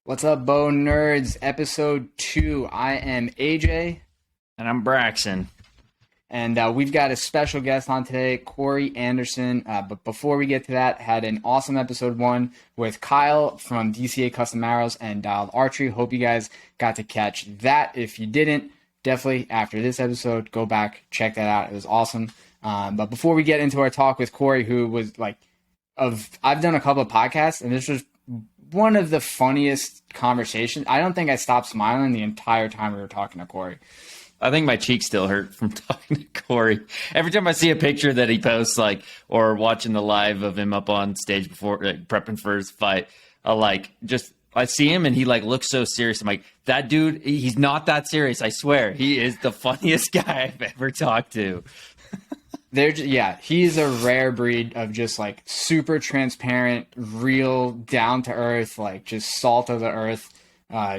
What's up, Bo Nerds? Episode 2. I am AJ. And I'm Braxton. And we've got a special guest on today, Corey Anderson. But before we get to that, had an awesome episode 1 with Kyle from DCA Custom Arrows and Dialed Archery. Hope you guys got to catch that. If you didn't, definitely after this episode, go back, check that out. It was awesome. But before we get into our talk with Corey, who was I've done a couple of podcasts, and this was one of the funniest conversations. I don't think I stopped smiling the entire time we were talking to Corey. I think my cheeks still hurt from talking to Corey. Every time I see a picture that he posts, or watching the live of him up on stage before prepping for his fight, I see him and he looks so serious. I'm like, that dude, he's not that serious. I swear, he is the funniest guy I've ever talked to. He's a rare breed of just super transparent, real, down to earth, just salt of the earth,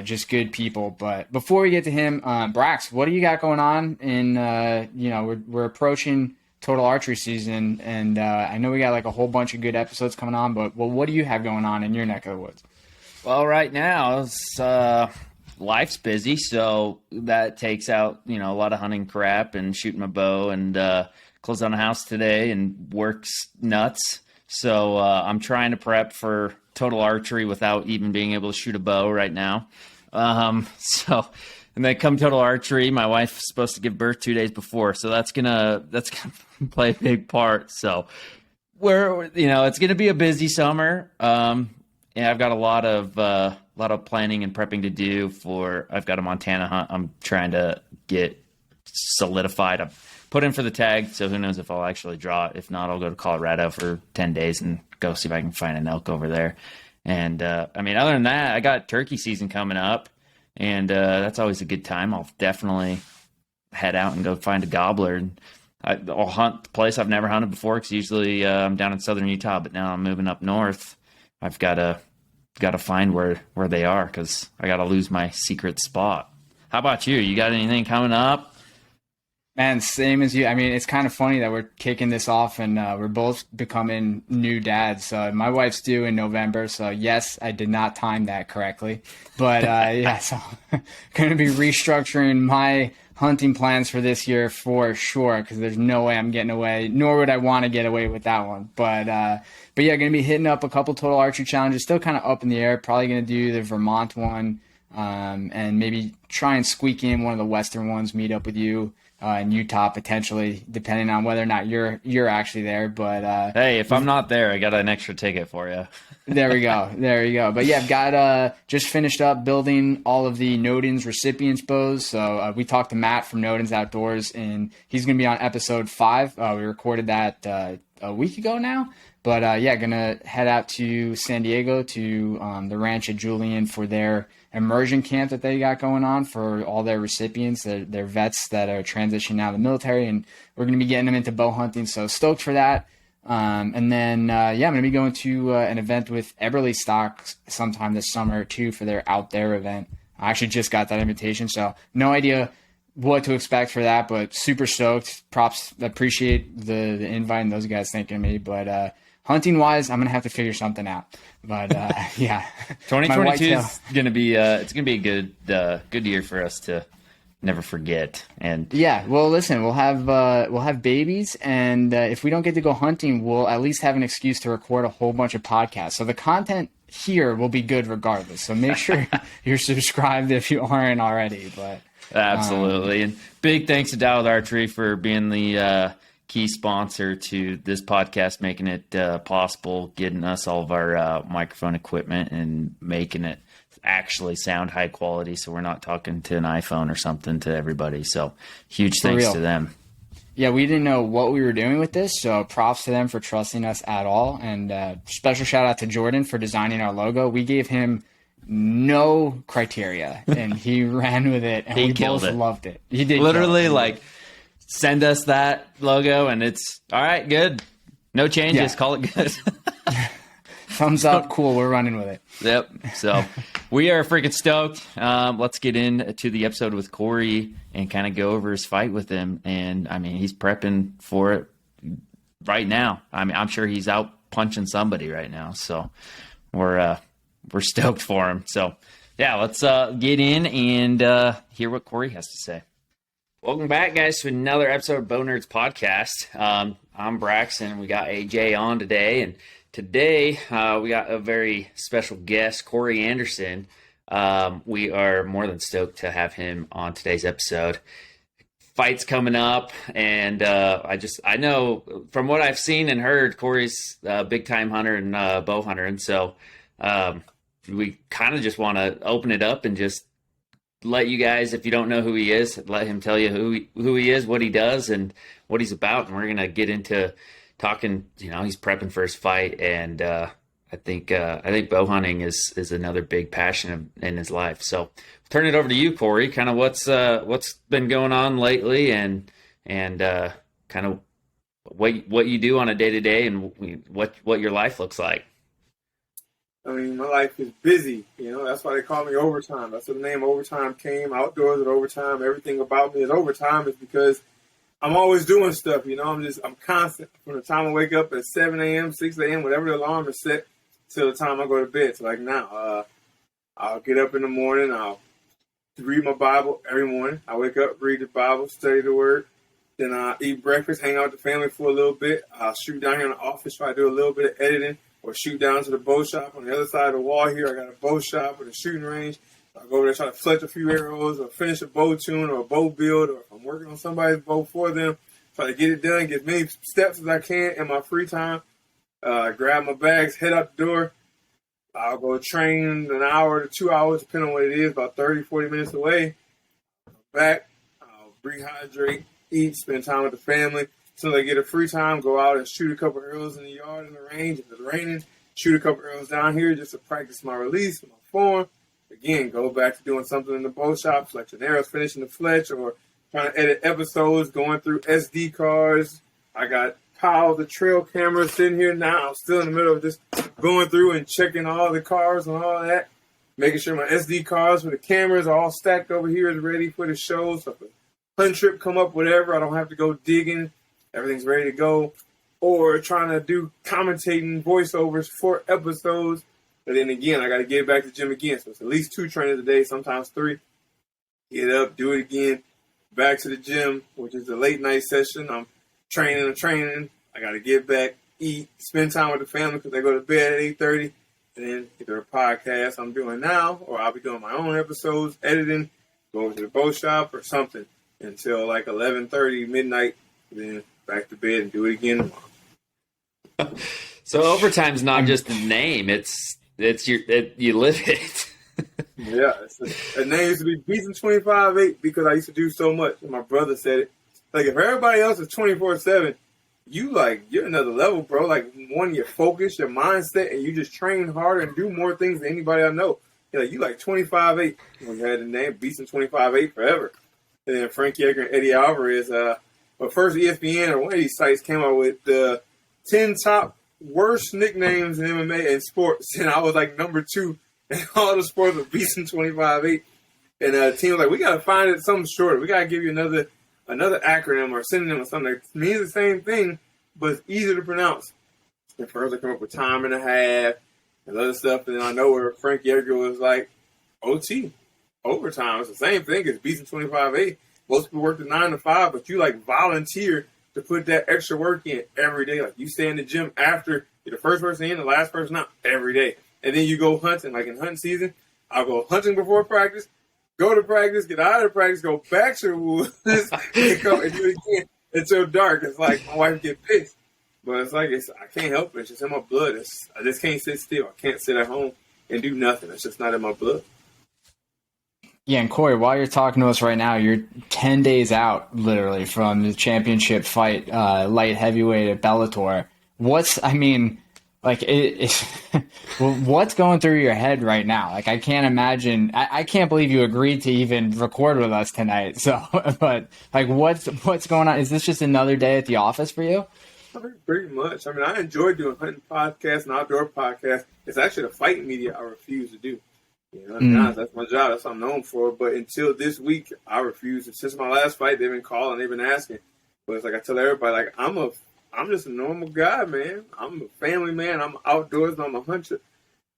just good people. But before we get to him, Brax, what do you got going on? We're approaching Total Archery season, and I know we got a whole bunch of good episodes coming on. But what do you have going on in your neck of the woods? Well, right now it's life's busy, so that takes out a lot of hunting crap and shooting my bow and. Closed on a house today and works nuts. So I'm trying to prep for Total Archery without even being able to shoot a bow right now. And then come Total Archery, my wife's supposed to give birth 2 days before, so that's gonna play a big part. So it's gonna be a busy summer. And I've got a lot of planning and prepping to do I've got a Montana hunt I'm trying to get solidified. I'm put in for the tag, so who knows if I'll actually draw it. If not, I'll go to Colorado for 10 days and go see if I can find an elk over there. And other than that, I got turkey season coming up, and that's always a good time. I'll definitely head out and go find a gobbler. I'll hunt the place I've never hunted before, because usually I'm down in southern Utah, but now I'm moving up north. I've got to find where they are, because I got to lose my secret spot. How about you? You got anything coming up? Man, same as you. I mean, it's kind of funny that we're kicking this off and we're both becoming new dads. My wife's due in November, so yes, I did not time that correctly. But so going to be restructuring my hunting plans for this year for sure, because there's no way I'm getting away, nor would I want to get away with that one. But yeah, going to be hitting up a couple Total Archery challenges, still kind of up in the air. Probably going to do the Vermont one and maybe try and squeak in one of the Western ones, meet up with you. In Utah, potentially, depending on whether or not you're actually there. But hey, if I'm not there, I got an extra ticket for you. There we go. But yeah, I've got just finished up building all of the Nodens recipients bows. So we talked to Matt from Nodens Outdoors, and he's going to be on episode 5. We recorded that a week ago now. But going to head out to San Diego to the ranch at Julian for their immersion camp that they got going on for all their recipients, their vets that are transitioning out of the military, and we're going to be getting them into bow hunting. So stoked for that. And then, I'm going to be going to an event with Eberly Stock sometime this summer too for their Out There event. I actually just got that invitation, so no idea what to expect for that, but super stoked. Props, appreciate the invite and those guys thinking of me, but hunting wise, I'm gonna have to figure something out. But yeah, 2022 is gonna be it's gonna be a good year for us to never forget. And yeah, well, listen, we'll have babies, and if we don't get to go hunting, we'll at least have an excuse to record a whole bunch of podcasts. So the content here will be good regardless. So make sure you're subscribed if you aren't already. But absolutely, and big thanks to Dialed Archery for being the key sponsor to this podcast, making it possible, getting us all of our microphone equipment and making it actually sound high quality, so we're not talking to an iPhone or something to everybody. So huge thanks to them. Yeah, we didn't know what we were doing with this, so props to them for trusting us at all. And special shout out to Jordan for designing our logo. We gave him no criteria, and he ran with it, and we both loved it. He did literally send us that logo, and it's all right, good. No changes, call it good. Thumbs up, cool, we're running with it. Yep. So we are freaking stoked. Let's get into the episode with Corey and kind of go over his fight with him. And I mean, he's prepping for it right now. I mean, I'm sure he's out punching somebody right now. So we're we're stoked for him. So, yeah, let's get in and hear what Corey has to say. Welcome back, guys, to another episode of Bow Nerds Podcast. I'm Braxton. We got AJ on today, and today we got a very special guest, Corey Anderson. We are more than stoked to have him on today's episode. Fights coming up, and I know from what I've seen and heard, Corey's a big-time hunter and bow hunter, and so we kind of just want to open it up and just let you guys, if you don't know who he is, let him tell you who he is, what he does, and what he's about. And we're gonna get into talking. He's prepping for his fight, and I think bow hunting is another big passion in his life. So turn it over to you, Corey. Kind of what's been going on lately, and kind of what you do on a day to day, and what your life looks like. I mean, my life is busy, that's why they call me Overtime. That's where the name Overtime came. Outdoors at Overtime. Everything about me is Overtime. Is because I'm always doing stuff, I'm constant. From the time I wake up at 7 a.m., 6 a.m., whatever the alarm is set, till the time I go to bed. So like now, I'll get up in the morning. I'll read my Bible every morning. I wake up, read the Bible, study the Word. Then I eat breakfast, hang out with the family for a little bit. I'll shoot down here in the office, try to do a little bit of editing. Or shoot down to the bow shop on the other side of the wall here. I got a bow shop with a shooting range. So I go over there, try to fletch a few arrows or finish a bow tune or a bow build, or if I'm working on somebody's bow for them, try to get it done, get as many steps as I can in my free time. Grab my bags, head out the door. I'll go train an hour to 2 hours, depending on what it is, about 30, 40 minutes away. Back, I'll rehydrate, eat, spend time with the family. So I get a free time, go out and shoot a couple arrows in the yard in the range. If it's raining, shoot a couple arrows down here just to practice my release, my form. Again, go back to doing something in the bow shop, fletching arrows, finishing the fletch, or trying to edit episodes, going through SD cards. I got piles of trail cameras sitting here now. I'm still in the middle of just going through and checking all the cars and all that, making sure my SD cards for the cameras are all stacked over here is ready for the show. So if a hunt trip come up, whatever, I don't have to go digging. Everything's ready to go. Or trying to do commentating voiceovers for episodes. And then again, I got to get back to the gym again. So it's at least 2 trainings a day, sometimes 3. Get up, do it again. Back to the gym, which is the late night session. I'm training. I got to get back, eat, spend time with the family because they go to bed at 8:30. And then either a podcast I'm doing now, or I'll be doing my own episodes, editing, going to the bow shop or something until like 11:30, midnight. Then back to bed and do it again tomorrow. So Overtime's not just a name; it's you live it. Yeah, the name used to be Beason 25/8 because I used to do so much. And my brother said it. Like if everybody else is 24/7, you're another level, bro. Like one, your focus, your mindset, and you just train harder and do more things than anybody I know. You like 25/8. We had the name Beason 25/8 forever. And then Frank Yeager and Eddie Alvarez. But first, ESPN or one of these sites came out with the 10 top worst nicknames in MMA and sports, and I was like number 2 in all the sports with Beason 25/8. And the team was like, "We got to find it something shorter. We got to give you another acronym or synonym or something that means the same thing, but it's easier to pronounce." And first, I come up with time and a half and other stuff, and then I know where Frank Yeager was like, "OT, overtime. It's the same thing as Beason 25/8." Most people work the 9 to 5, but you volunteer to put that extra work in every day. Like you stay in the gym after you're the first person in, the last person out every day. And then you go hunting. Like in hunting season, I'll go hunting before practice, go to practice, get out of practice, go back to the woods, and come and do it again until dark. It's like my wife get pissed. But it's like, I can't help it. It's just in my blood. I just can't sit still. I can't sit at home and do nothing. It's just not in my blood. Yeah, and Corey, while you're talking to us right now, you're 10 days out, literally, from the championship fight, light heavyweight at Bellator. What's going through your head right now? Like, I can't imagine. I can't believe you agreed to even record with us tonight. So, but like, what's going on? Is this just another day at the office for you? Pretty much. I mean, I enjoy doing hunting podcasts and outdoor podcasts. It's actually the fighting media I refuse to do. That's my job. That's what I'm known for. But until this week, I refuse. Since my last fight, they've been calling, they've been asking. But it's like I tell everybody, like I'm just a normal guy, man. I'm a family man. I'm outdoors and I'm a hunter.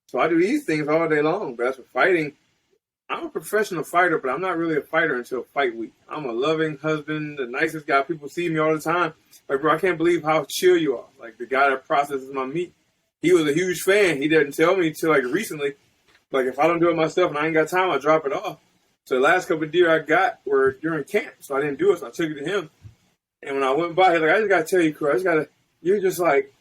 So I do these things all day long. But as for fighting, I'm a professional fighter, but I'm not really a fighter until fight week. I'm a loving husband, the nicest guy. People see me all the time. Like, bro, I can't believe how chill you are. Like, the guy that processes my meat, he was a huge fan. He didn't tell me till, like, recently. Like, if I don't do it myself and I ain't got time, I drop it off. So the last couple of deer I got were during camp, so I didn't do it, so I took it to him. And when I went by, he's like, I just got to tell you, Chris, you're just like,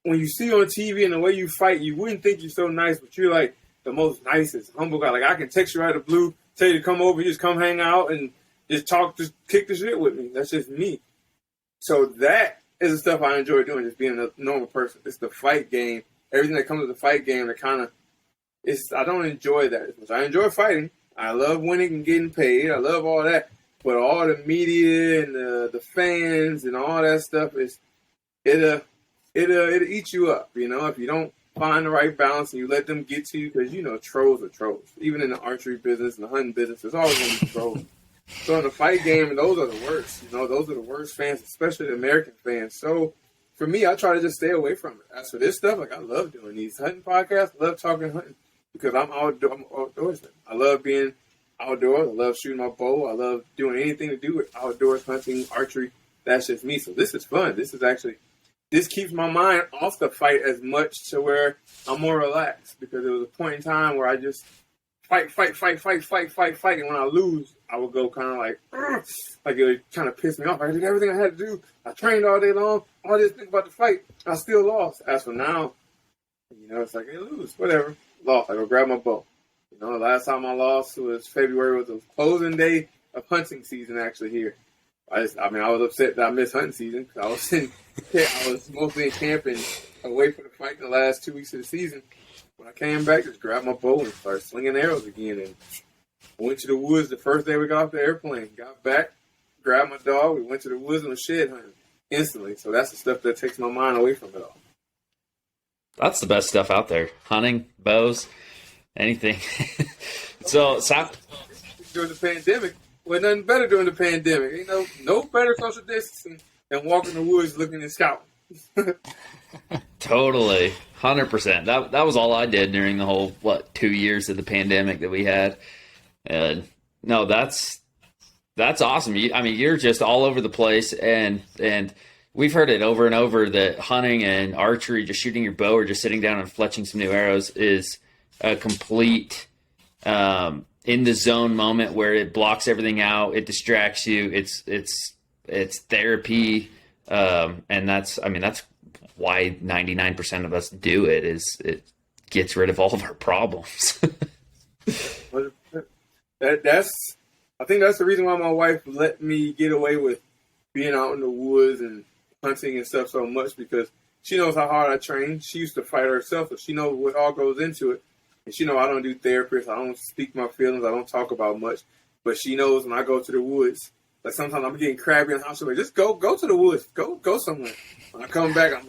when you see on TV and the way you fight, you wouldn't think you're so nice, but you're like the most nicest, humble guy. Like, I can text you out of the blue, tell you to come over, you just come hang out and just talk, just kick the shit with me. That's just me. So that is the stuff I enjoy doing, just being a normal person. It's the fight game. Everything that comes with the fight game, that kind of, I don't enjoy that as much. I enjoy fighting. I love winning and getting paid. I love all that. But all the media and the fans and all that stuff it'll eat you up, you know, if you don't find the right balance and you let them get to you, because, you know, trolls are trolls. Even in the archery business and the hunting business, there's always going to be trolls. So in the fight game, those are the worst. You know, those are the worst fans, especially the American fans. So for me, I try to just stay away from it. As for this stuff, like, I love doing these hunting podcasts. I love talking hunting because I'm outdoorsman. I love being outdoors. I love shooting my bow. I love doing anything to do with outdoors, hunting, archery. That's just me. So this is fun. This keeps my mind off the fight as much to where I'm more relaxed, because there was a point in time where I just fight. And when I lose, I would go kind of like it would kind of piss me off. I did everything I had to do. I trained all day long. All this thing about the fight, I still lost. As for now, you know, it's like, hey, lose, whatever. Lost. I go grab my bow. You know, the last time I lost was February, was the closing day of hunting season actually here. I was upset that I missed hunting season, because I was mostly in camp and away from the fight the last 2 weeks of the season. When I came back, just grabbed my bow and started slinging arrows again. And went to the woods the first day we got off the airplane. Got back, grabbed my dog. We went to the woods and was shed hunting instantly. So that's the stuff that takes my mind away from it all. That's the best stuff out there. Hunting, bows, anything. So during the pandemic, well, nothing better during the pandemic. You know, no better social distancing than walking the woods looking and scouting. Totally, 100%. That was all I did during the whole 2 years of the pandemic that we had. And no, that's awesome. You're just all over the place, and we've heard it over and over that hunting and archery, just shooting your bow or just sitting down and fletching some new arrows, is a complete in the zone moment where it blocks everything out, it distracts you. It's therapy, and that's why 99% of us do it. Is it gets rid of all of our problems. I think that's the reason why my wife let me get away with being out in the woods and hunting and stuff so much, because she knows how hard I train. She used to fight herself, so she knows what all goes into it. And she knows I don't do therapy, I don't speak my feelings, I don't talk about much. But she knows when I go to the woods, like sometimes I'm getting crabby in the house, she's like, just go to the woods, go somewhere. When I come back, I'm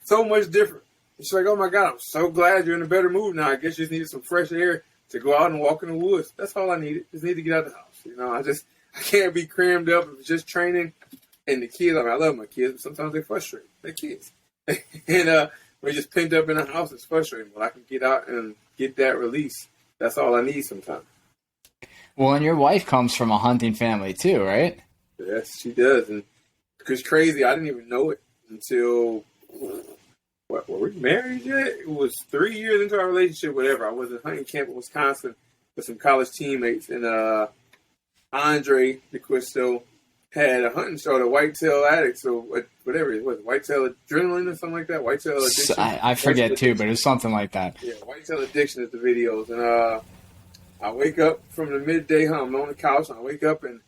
so much different. And she's like, oh my God, I'm so glad you're in a better mood now. I guess you just needed some fresh air to go out and walk in the woods. That's all I needed. Just need to get out of the house. You know, I can't be crammed up if it's just training. And the kids, I love my kids, but sometimes they frustrate. They're kids. And we're just pinned up in the house. It's frustrating. But I can get out and get that release. That's all I need sometimes. Well, and your wife comes from a hunting family too, right? Yes, she does. And it's crazy. I didn't even know it until, were we married yet? It was 3 years into our relationship, whatever. I was at hunting camp in Wisconsin with some college teammates. And Andre DeQuisto had a hunting show, the Whitetail Addict, so whatever it was, Whitetail Adrenaline or something like that, Whitetail Addiction. I forget too, but it was something like that. Yeah, Whitetail Addiction is the videos. And I wake up from the midday hunt, I'm on the couch, and I wake up and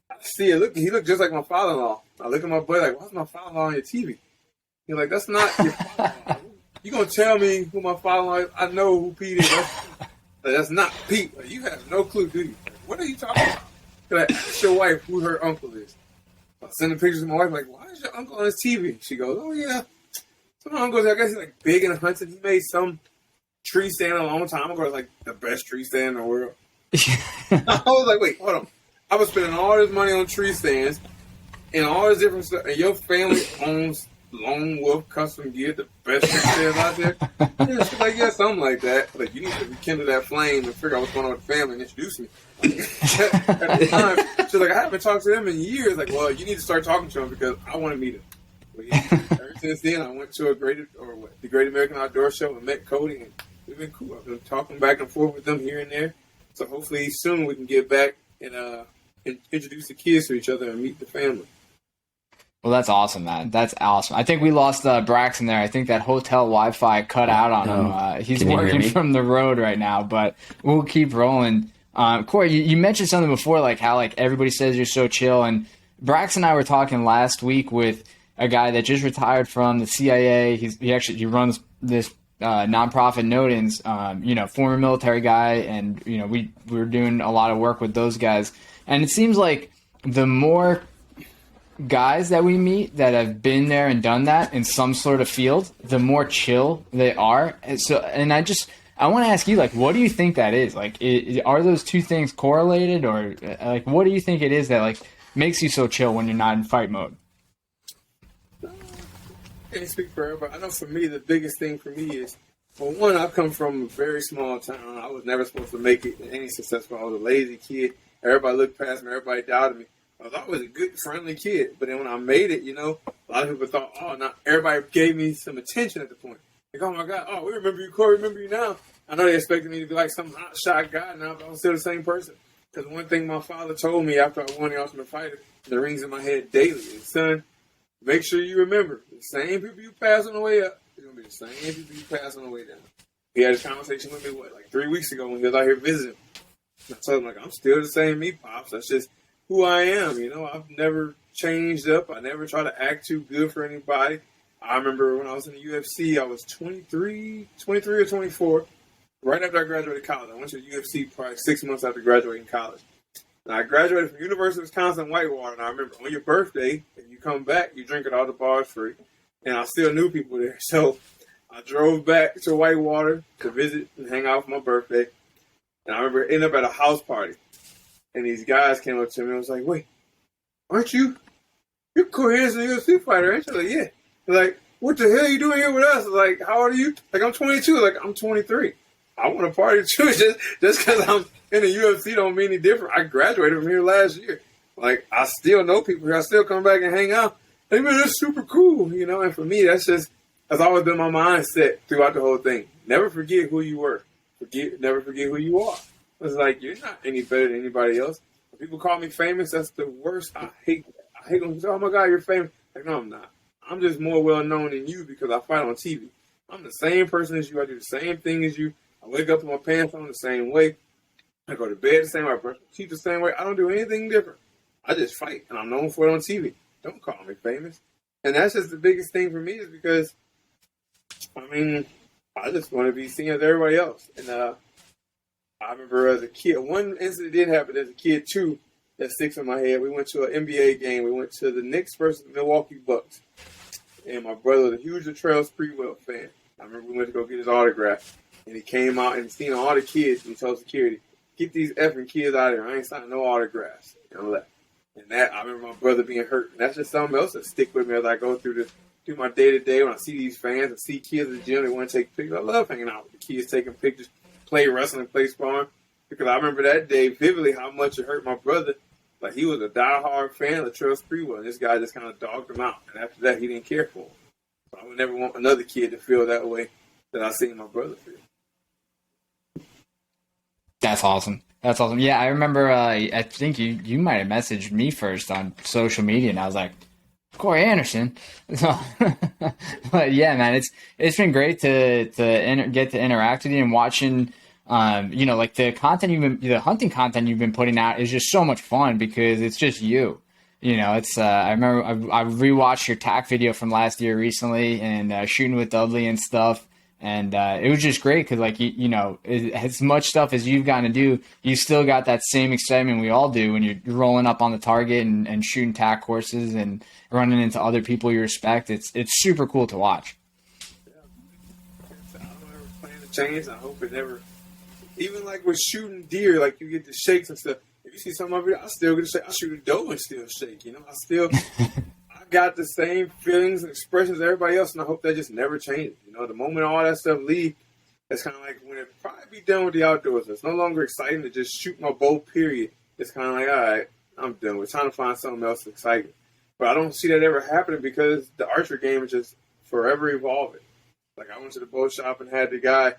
I see it. He looked just like my father-in-law. I look at my boy like, why's my father-in-law on your TV? He's like, that's not your father-in-law. You gonna tell me who my father-in-law is? I know who Pete is. That's not Pete. Like, you have no clue, do you? Like, what are you talking about? Like, ask your wife who her uncle is. I send the pictures to my wife, like, why is your uncle on his TV? She goes, oh, yeah. So my uncle, I guess he's like big in hunting. He made some tree stand a long time ago. It's like the best tree stand in the world. I was like, wait, hold on. I was spending all this money on tree stands and all this different stuff, and your family owns Lone Wolf custom gear, the best sales out there. Yeah, she's like, yeah, something like that. Like, you need to rekindle that flame and figure out what's going on with the family and introduce me. At the time, she's like, I haven't talked to them in years. Like, well, you need to start talking to them because I want to meet them. But yeah, ever since then, I went to the Great American Outdoor Show and met Cody, and it's been cool. I've been talking back and forth with them here and there. So hopefully soon we can get back and introduce the kids to each other and meet the family. Well, that's awesome, man. That's awesome. I think we lost Braxton there. I think that hotel Wi-Fi cut out on him. He's working from the road right now, but we'll keep rolling. Corey, you mentioned something before, like how like everybody says you're so chill, and Braxton and I were talking last week with a guy that just retired from the CIA. He runs this nonprofit Nodins, former military guy, and we were doing a lot of work with those guys, and it seems like the more guys that we meet that have been there and done that in some sort of field, the more chill they are. And I want to ask you, like, what do you think that is? Like, are those two things correlated, or like, what do you think it is that like makes you so chill when you're not in fight mode? I can't speak for everybody. I know for me, the biggest thing for me is, well, one, I come from a very small town. I was never supposed to make it any successful. I was a lazy kid. Everybody looked past me. Everybody doubted me. I was always a good, friendly kid. But then when I made it, a lot of people thought, oh, now everybody gave me some attention at the point. Like, oh, my God, oh, we remember you, Corey, remember you now. I know they expected me to be like some hot shot guy now, but I'm still the same person. Because one thing my father told me after I won the Ultimate Fighter, that rings in my head daily is, son, make sure you remember, the same people you pass on the way up, they're going to be the same people you pass on the way down. He had this conversation with me, like 3 weeks ago when he was out here visiting. I told him, like, I'm still the same me, Pops. That's just who I am, I've never changed up. I never try to act too good for anybody. I remember when I was in the UFC, I was 23 or 24. Right after I graduated college, I went to the UFC probably 6 months after graduating college. And I graduated from University of Wisconsin Whitewater, and I remember on your birthday, if you come back, you drink at all the bars free. And I still knew people there. So I drove back to Whitewater to visit and hang out for my birthday. And I remember ending up at a house party. And these guys came up to me and was like, wait, aren't you? You're Corey Anderson, UFC fighter, ain't you? Like, yeah. They're like, what the hell are you doing here with us? Like, how old are you? Like, I'm 22. Like, I'm 23. I want to party too. Just because I'm in the UFC don't mean any different. I graduated from here last year. Like, I still know people here. I still come back and hang out. Like, man, that's super cool, And for me, that's always been my mindset throughout the whole thing. Never forget who you were. Never forget who you are. It's like, you're not any better than anybody else. When people call me famous, that's the worst. I hate that. I hate when people say, oh, my God, you're famous. Like, no, I'm not. I'm just more well-known than you because I fight on TV. I'm the same person as you. I do the same thing as you. I wake up with my pants on the same way. I go to bed the same way. I brush my teeth the same way. I don't do anything different. I just fight, and I'm known for it on TV. Don't call me famous. And that's just the biggest thing for me is because, I just want to be seen as everybody else. And I remember as a kid, one incident did happen as a kid, too, that sticks in my head. We went to an NBA game. We went to the Knicks versus the Milwaukee Bucks. And my brother was a huge Latrell Sprewell fan. I remember we went to go get his autograph. And he came out and seen all the kids. And he told security, get these effing kids out of here. I ain't signing no autographs. And I left. And that, I remember my brother being hurt. And that's just something else that stick with me as I go through my day-to-day. When I see these fans and see kids at the gym, they want to take pictures. I love hanging out with the kids, taking pictures, play wrestling, play sparring. Because I remember that day vividly how much it hurt my brother. Like, he was a diehard fan of Latrell Sprewell. And this guy just kind of dogged him out. And after that, he didn't care for him. So I would never want another kid to feel that way that I seen my brother feel. That's awesome. That's awesome. Yeah, I remember, I think you might have messaged me first on social media, and I was like, Corey Anderson. But yeah, man, it's been great to get to interact with you and watching, like the hunting content you've been putting out is just so much fun because it's just you. It's I remember I rewatched your TAC video from last year recently and shooting with Dudley and stuff. And it was just great because, like, as much stuff as you've gotten to do, you still got that same excitement we all do when you're rolling up on the target and shooting TAC courses and running into other people you respect. It's super cool to watch. Yeah. I don't ever plan to change. I hope it never. Even like with shooting deer, like you get the shakes and stuff. If you see something over there, I still get a shake. I shoot a doe and still shake. I got the same feelings and expressions as everybody else, and I hope that just never changes. You know, the moment all that stuff leaves, it's kind of like when it probably be done with the outdoors. It's no longer exciting to just shoot my bow, period. It's kind of like, all right, I'm done. We're trying to find something else exciting. But I don't see that ever happening because the archery game is just forever evolving. Like, I went to the bow shop and had the guy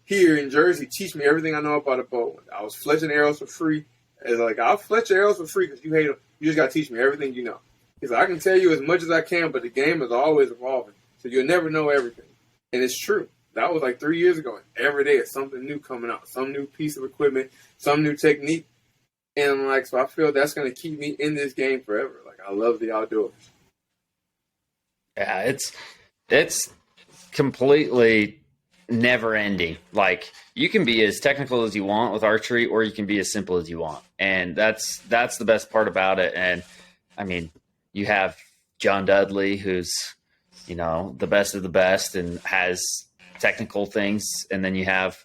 here in Jersey teach me everything I know about a bow. I was fletching arrows for free. It's like, I'll fletch your arrows for free because you hate them. You just got to teach me everything you know. He's like, I can tell you as much as I can, but the game is always evolving. So you'll never know everything. And it's true. That was like 3 years ago. And every day it's something new coming out. Some new piece of equipment, some new technique. And like, so I feel that's going to keep me in this game forever. Like, I love the outdoors. Yeah, it's completely never ending. Like, you can be as technical as you want with archery, or you can be as simple as you want. And that's the best part about it. And I mean, you have John Dudley, who's, you know, the best of the best and has technical things. And then you have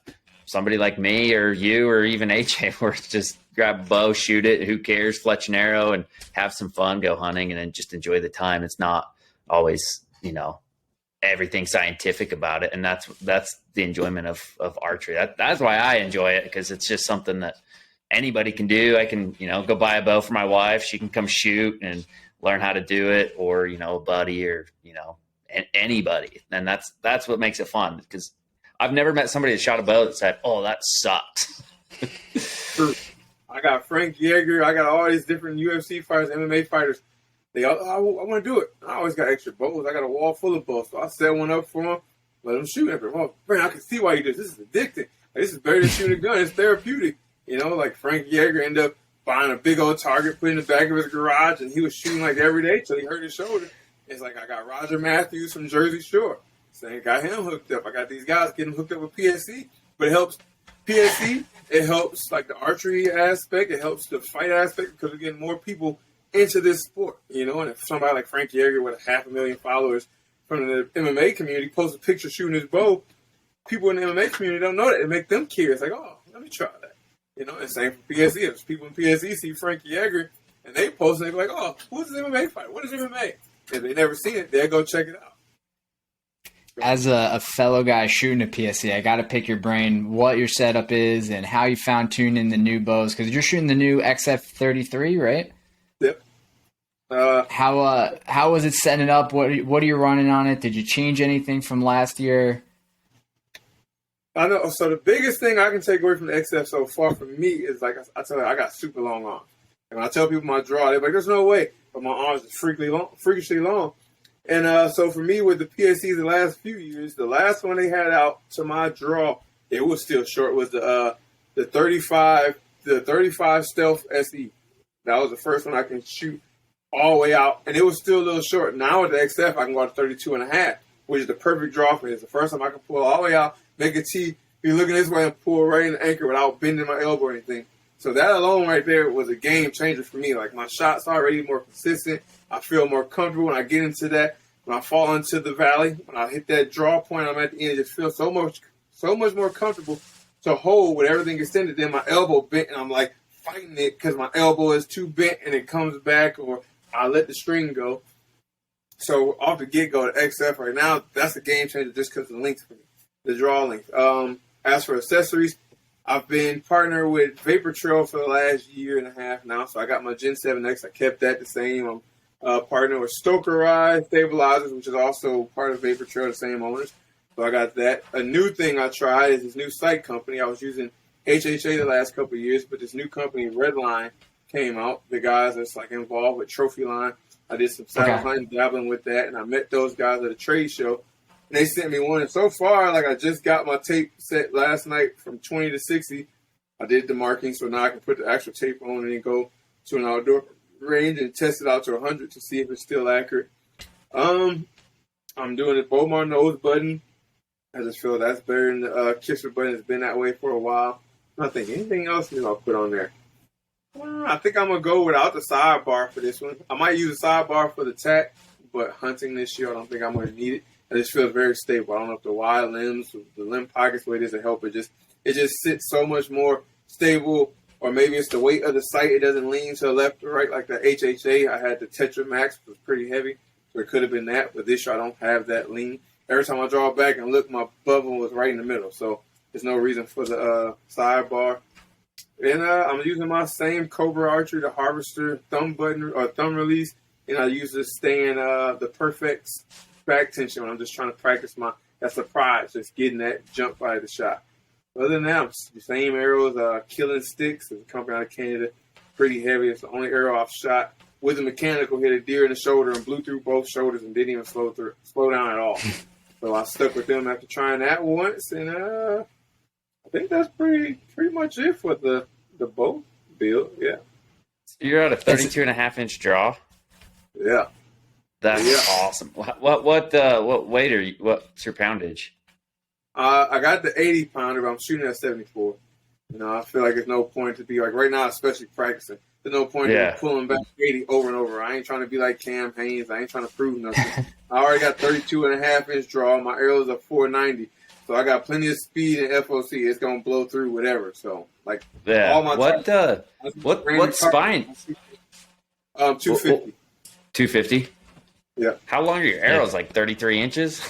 somebody like me or you or even AJ, where it's just grab a bow, shoot it, who cares, fletch an arrow and have some fun, go hunting, and then just enjoy the time. It's not always, you know, everything scientific about it. And that's the enjoyment of archery. That's why I enjoy it, because it's just something that anybody can do. I can, you know, go buy a bow for my wife. She can come shoot and learn how to do it, or, you know, a buddy, or, you know, anybody. And that's what makes it fun, because I've never met somebody that shot a bow that said, oh, that sucks. True. I got Frank Yeager. I got all these different UFC fighters, MMA fighters. They all, I want to do it. I always got extra bows. I got a wall full of bows. So I set one up for them, let them shoot every one. Man, I can see why you do this. This is addicting. Like, this is better than shooting a gun. It's therapeutic. You know, like Frank Yeager ended up buying a big old target, put it in the back of his garage, and he was shooting like every day till he hurt his shoulder. It's like, I got Roger Matthews from Jersey Shore. Saying, got him hooked up. I got these guys getting hooked up with PSC. But it helps PSC. It helps like the archery aspect. It helps the fight aspect, because we're getting more people into this sport, you know. And if somebody like Frank Yeager with 500,000 followers from the MMA community posts a picture shooting his bow, people in the MMA community don't know that. It make them curious. Like, oh, let me try that. You know, and same for PSE. If people in PSE see Frank Yeager and they post, and they're like, oh, who's the MMA fighter? What is MMA? If they never seen it, they'll go check it out. As a fellow guy shooting a PSC, I got to pick your brain what your setup is and how you found tuning the new bows, because you're shooting the new XF33, right? Yep. How was it setting it up? What are you running on it? Did you change anything from last year? I know. So the biggest thing I can take away from the XF so far for me is, like I tell you, I got super long arms. And when I tell people my draw, they're like, "There's no way," but my arms are freakishly long. And so for me, with the PSCs the last few years, the last one they had out to my draw, it was still short. Was the 35 Stealth SE. That was the first one I can shoot all the way out, and it was still a little short. Now with the XF, I can go out to 32.5, which is the perfect draw for me. It's the first time I can pull all the way out, make a T, be looking this way, and pull right in the anchor without bending my elbow or anything. So that alone right there was a game changer for me. Like, my shots are already more consistent. I feel more comfortable when I get into that. When I fall into the valley, when I hit that draw point, I'm at the end. It just feels so much more comfortable to hold with everything extended. Then my elbow bent, and I'm like fighting it because my elbow is too bent and it comes back, or I let the string go. So off the get-go, the XF right now, that's a game changer just because of the length for me, the draw length. As for accessories, I've been partnered with Vapor Trail for the last year and a half now. So I got my Gen 7X. I kept that the same. I'm partnered with Stoker Stabilizers, which is also part of Vapor Trail, the same owners. So I got that. A new thing I tried is this new sight company. I was using HHA the last couple of years, but this new company, Redline, came out. The guys that's like involved with Trophy Line. I did some saddle hunting, dabbling with that, and I met those guys at a trade show. And they sent me one. And so far, like, I just got my tape set last night from 20 to 60. I did the marking, so now I can put the actual tape on and then go to an outdoor range and test it out to 100 to see if it's still accurate. I'm doing the Bowmar nose button. I just feel that's better than the kisser button. It's been that way for a while. I think anything else I'll put on there. I think I'm going to go without the sidebar for this one. I might use a sidebar for the tack, but hunting this year, I don't think I'm going to need it. It just feels very stable. I don't know if the wide limbs, the limb pockets, way it is to help. It just sits so much more stable, or maybe it's the weight of the sight. It doesn't lean to the left or right like the HHA. I had the Tetra Max, which was pretty heavy. So it could have been that, but this year I don't have that lean. Every time I draw back and look, my bubble was right in the middle. So there's no reason for the sidebar. And I'm using my same Cobra Archery, the Harvester thumb button or thumb release. And I use this stay in the perfect back tension when I'm just trying to practice that's the prize, just getting that jump by the shot. Other than that, the same arrows, Killing Sticks, it's a company out of Canada, pretty heavy. It's the only arrow I've shot with a mechanical, hit a deer in the shoulder and blew through both shoulders and didn't even slow down at all. So I stuck with them after trying that once, and I think that's pretty much it for the bow build. Yeah. You're at a 32.5-inch draw. Yeah. That's awesome. What weight are you? What's your poundage? I got the 80 pounder, but I'm shooting at 74. I feel like there's no point to be like right now, especially practicing. There's no point in pulling back 80 over and over. I ain't trying to be like Cam Haynes. I ain't trying to prove nothing. I already got 32.5-inch draw. My arrows are 490, so I got plenty of speed and FOC. It's gonna blow through whatever. So all my what spine? 250. 250. Yeah. How long are your arrows? Like 33 inches?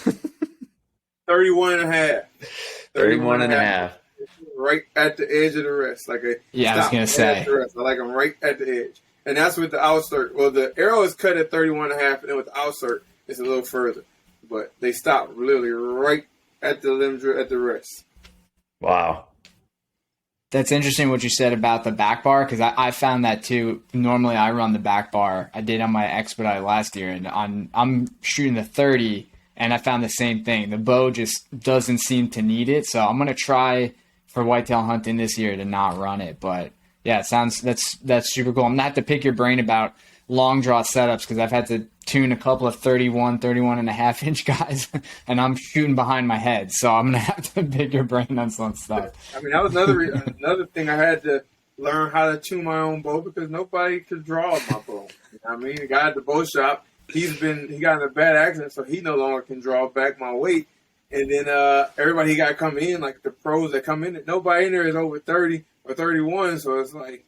31 and a half. 31 and a half. Right at the edge of the rest. I was going to say. I like them right at the edge. And that's with the outsert. Well, the arrow is cut at 31 and a half, and then with the outsert, it's a little further. But they stop literally right at the limb at the wrist. Wow. That's interesting what you said about the back bar, because I found that too. Normally I run the back bar. I did on my Expedite last year, and I'm shooting the 30, and I found the same thing. The bow just doesn't seem to need it, so I'm going to try for whitetail hunting this year to not run it. But yeah, that's super cool. I'm going to have to pick your brain about long draw setups, because I've had to tune a couple of 31 and a half inch guys, and I'm shooting behind my head. So I'm going to have to pick your brain on some stuff. I mean, that was another thing I had to learn how to tune my own bow, because nobody could draw my bow. You know what I mean? The guy at the bow shop, he got in a bad accident, so he no longer can draw back my weight. And then everybody he got coming in, like the pros that come in, nobody in there is over 30 or 31, so it's like,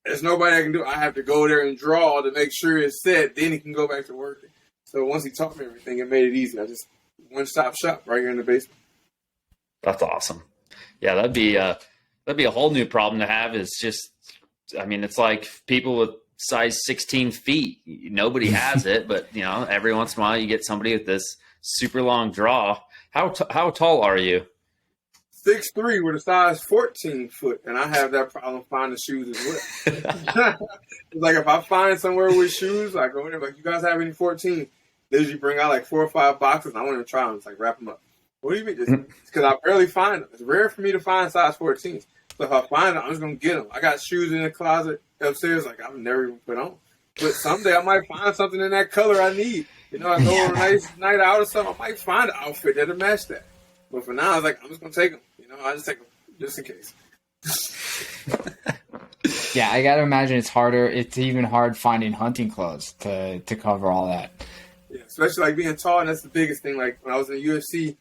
there's nobody I can do. I have to go there and draw to make sure it's set. Then he can go back to working. So once he taught me everything, it made it easy. I just one-stop shop right here in the basement. That's awesome. Yeah, that'd be a whole new problem to have. Is just, I mean, it's like people with size 16 feet. Nobody has it, but every once in a while you get somebody with this super long draw. How tall are you? 6'3" with a size 14 foot, and I have that problem finding shoes as well. It's like if I find somewhere with shoes, I go in there, like, you guys have any 14? They usually bring out like 4 or 5 boxes, and I won't even try them. It's like, wrap them up. What do you mean? Because I barely find them. It's rare for me to find size 14s. So if I find them, I'm just going to get them. I got shoes in the closet upstairs like I've never even put on. But someday I might find something in that color I need. I go on a nice night out or something, I might find an outfit that'll match that. But for now, I was like, I'm just going to take them. I just take them just in case. Yeah, I got to imagine it's even hard finding hunting clothes to cover all that. Yeah, especially like being tall, and that's the biggest thing. Like when I was in the UFC,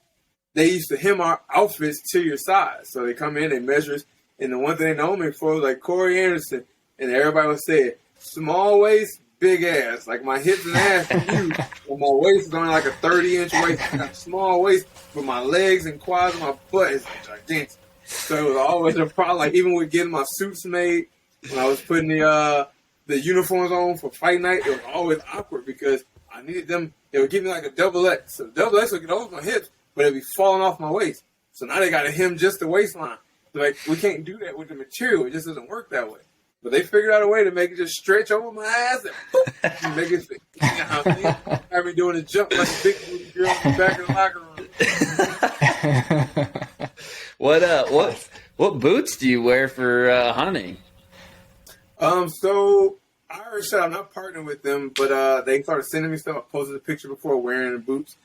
they used to hem our outfits to your size. So they come in, they measure us, and the one thing they know me for was like Corey Anderson, and everybody would say, small waist, big ass. Like my hips and ass are huge, but my waist is only like a 30-inch waist. I got a small waist, but my legs and quads and my butt is gigantic. So it was always a problem. Like even with getting my suits made, when I was putting the uniforms on for fight night, it was always awkward because I needed them. They would give me like a double X. So the double X would get over my hips, but it'd be falling off my waist. So now they got to hem just the waistline. They're like, we can't do that with the material. It just doesn't work that way. But they figured out a way to make it just stretch over my ass and, boop, and make it fit. Have me doing a jump like a big booty girl in the back of the locker room. What boots do you wear for hunting? So I already said I'm not partnering with them, but they started sending me stuff. I posted a picture before wearing the boots,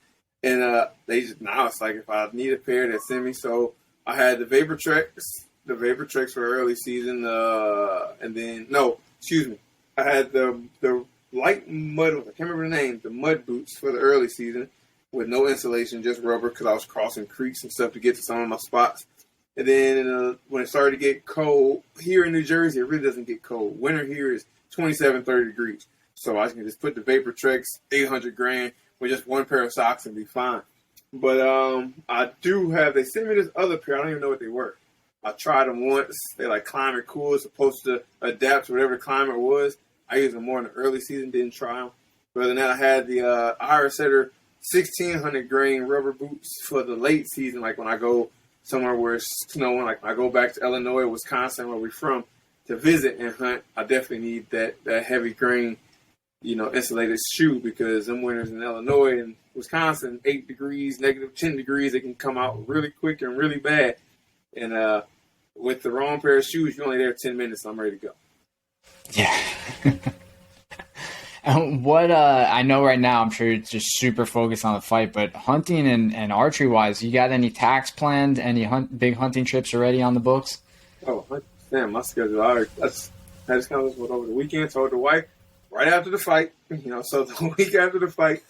and they just now it's like if I need a pair, they send me. So I had the Vapor Treks. The Vapor Treks for early season, and then I had the light mud. I can't remember the name. The mud boots for the early season with no insulation, just rubber, because I was crossing creeks and stuff to get to some of my spots. And then when it started to get cold here in New Jersey, it really doesn't get cold. Winter here is 27, 30 degrees. So I can just put the Vapor Trex 800 grand with just one pair of socks and be fine. But I do have, they sent me this other pair. I don't even know what they were. I tried them once. They like Climate Cool. It's supposed to adapt to whatever the climate was. I used them more in the early season, didn't try them. But other than that, I had the Iris Setter 1600 grain rubber boots for the late season, like when I go somewhere where it's snowing, like when I go back to Illinois, Wisconsin, where we're from, to visit and hunt. I definitely need that heavy grain, insulated shoe, because them winters in Illinois and Wisconsin, 8 degrees, negative 10 degrees, it can come out really quick and really bad. And with the wrong pair of shoes, you're only there 10 minutes, I'm ready to go. Yeah. What I know right now, I'm sure it's just super focused on the fight, but hunting and archery wise, you got any tax planned? Any big hunting trips already on the books? Oh, damn, my schedule. I just kind of went over the weekend, told the wife right after the fight, so the week after the fight,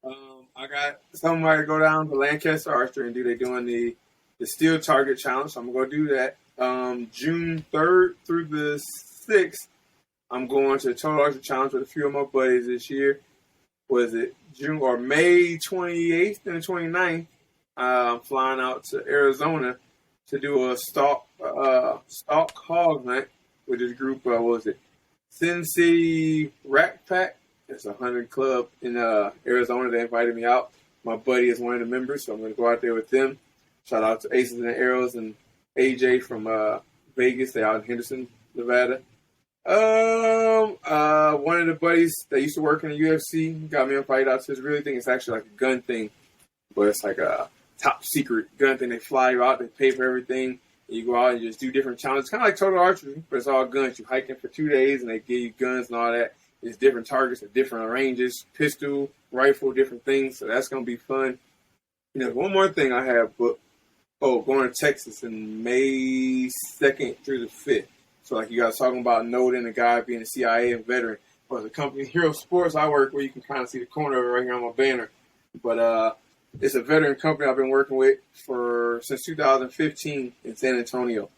I got somebody to go down to Lancaster Archery and they're doing the Steel Target Challenge. So I'm going to do that June 3rd through the 6th. I'm going to the Total Archery Challenge with a few of my buddies this year. Was it June or May 28th and the 29th? I'm flying out to Arizona to do a stalk hog hunt with this group. What was it? Sin City Rack Pack. It's a hunting club in Arizona. They invited me out. My buddy is one of the members, so I'm going to go out there with them. Shout out to Aces and Arrows and AJ from Vegas. They're out in Henderson, Nevada. One of the buddies that used to work in the UFC got me invited out to this. Really think it's actually like a gun thing, but it's like a top secret gun thing. They fly you out, they pay for everything, and you go out and just do different challenges. Kind of like Total Archery, but it's all guns. You hiking for 2 days, and they give you guns and all that. It's different targets at different ranges, pistol, rifle, different things. So that's gonna be fun. One more thing I have booked. Going to Texas in May 2nd through the 5th. So, like you guys talking about Noden, a guy being a CIA and veteran. For the company Hero Sports I work with, you can kind of see the corner of it right here on my banner. But it's a veteran company I've been working with since 2015 in San Antonio.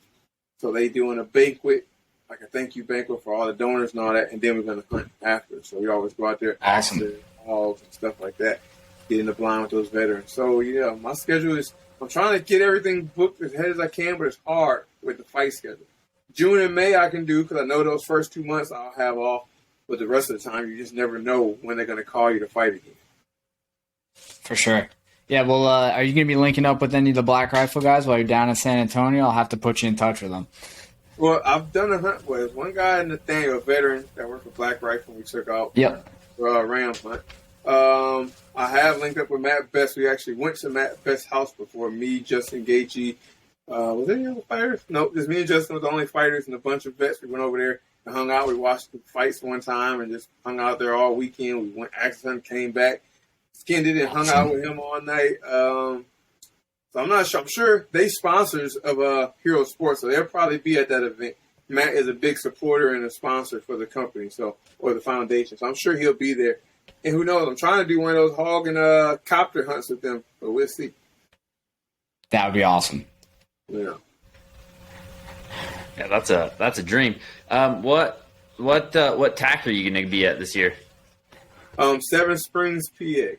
So they doing a banquet, like a thank you banquet for all the donors and all that, and then we're going to hunt after. So we always go out there, awesome, hogs and stuff like that, get in the blind with those veterans. So, yeah, my schedule is, I'm trying to get everything booked as ahead as I can, but it's hard with the fight schedule. June and May I can do because I know those first 2 months I'll have off, but the rest of the time you just never know when they're going to call you to fight again. For sure. Yeah, well, are you going to be linking up with any of the Black Rifle guys while you're down in San Antonio? I'll have to put you in touch with them. Well, I've done a hunt with one guy, Nathaniel, a veteran that worked for Black Rifle. We took out ram hunt. I have linked up with Matt Best. We actually went to Matt Best's house before. Me, Justin Gaethje. Was there any other fighters? No, just me and Justin was the only fighters and a bunch of vets. We went over there and hung out. We watched the fights one time and just hung out there all weekend. We went axe hunt, came back, skinned it, and hung out with him all night. So I'm not sure. I'm sure they sponsors of Hero Sports, so they'll probably be at that event. Matt is a big supporter and a sponsor for the company, or the foundation. So I'm sure he'll be there. And who knows? I'm trying to do one of those hog and copter hunts with them, but we'll see. That would be awesome. Yeah. Yeah, that's a dream. What tack are you going to be at this year? Seven Springs, PA.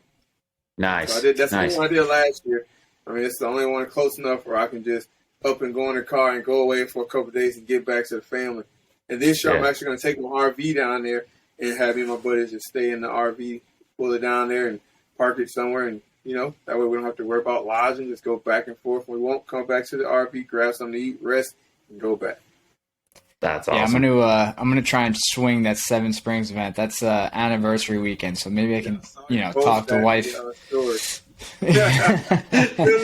Nice. So that's the one I did last year. I mean, it's the only one close enough where I can just up and go in the car and go away for a couple of days and get back to the family. And this year I'm actually going to take my RV down there and have me and my buddies just stay in the RV, pull it down there and park it somewhere. And, that way we don't have to worry about lodging. Just go back and forth. We won't come back to the RV, grab something to eat, rest, and go back. That's awesome. Yeah, I'm gonna try and swing that Seven Springs event. That's anniversary weekend, so maybe I can talk to wife. Good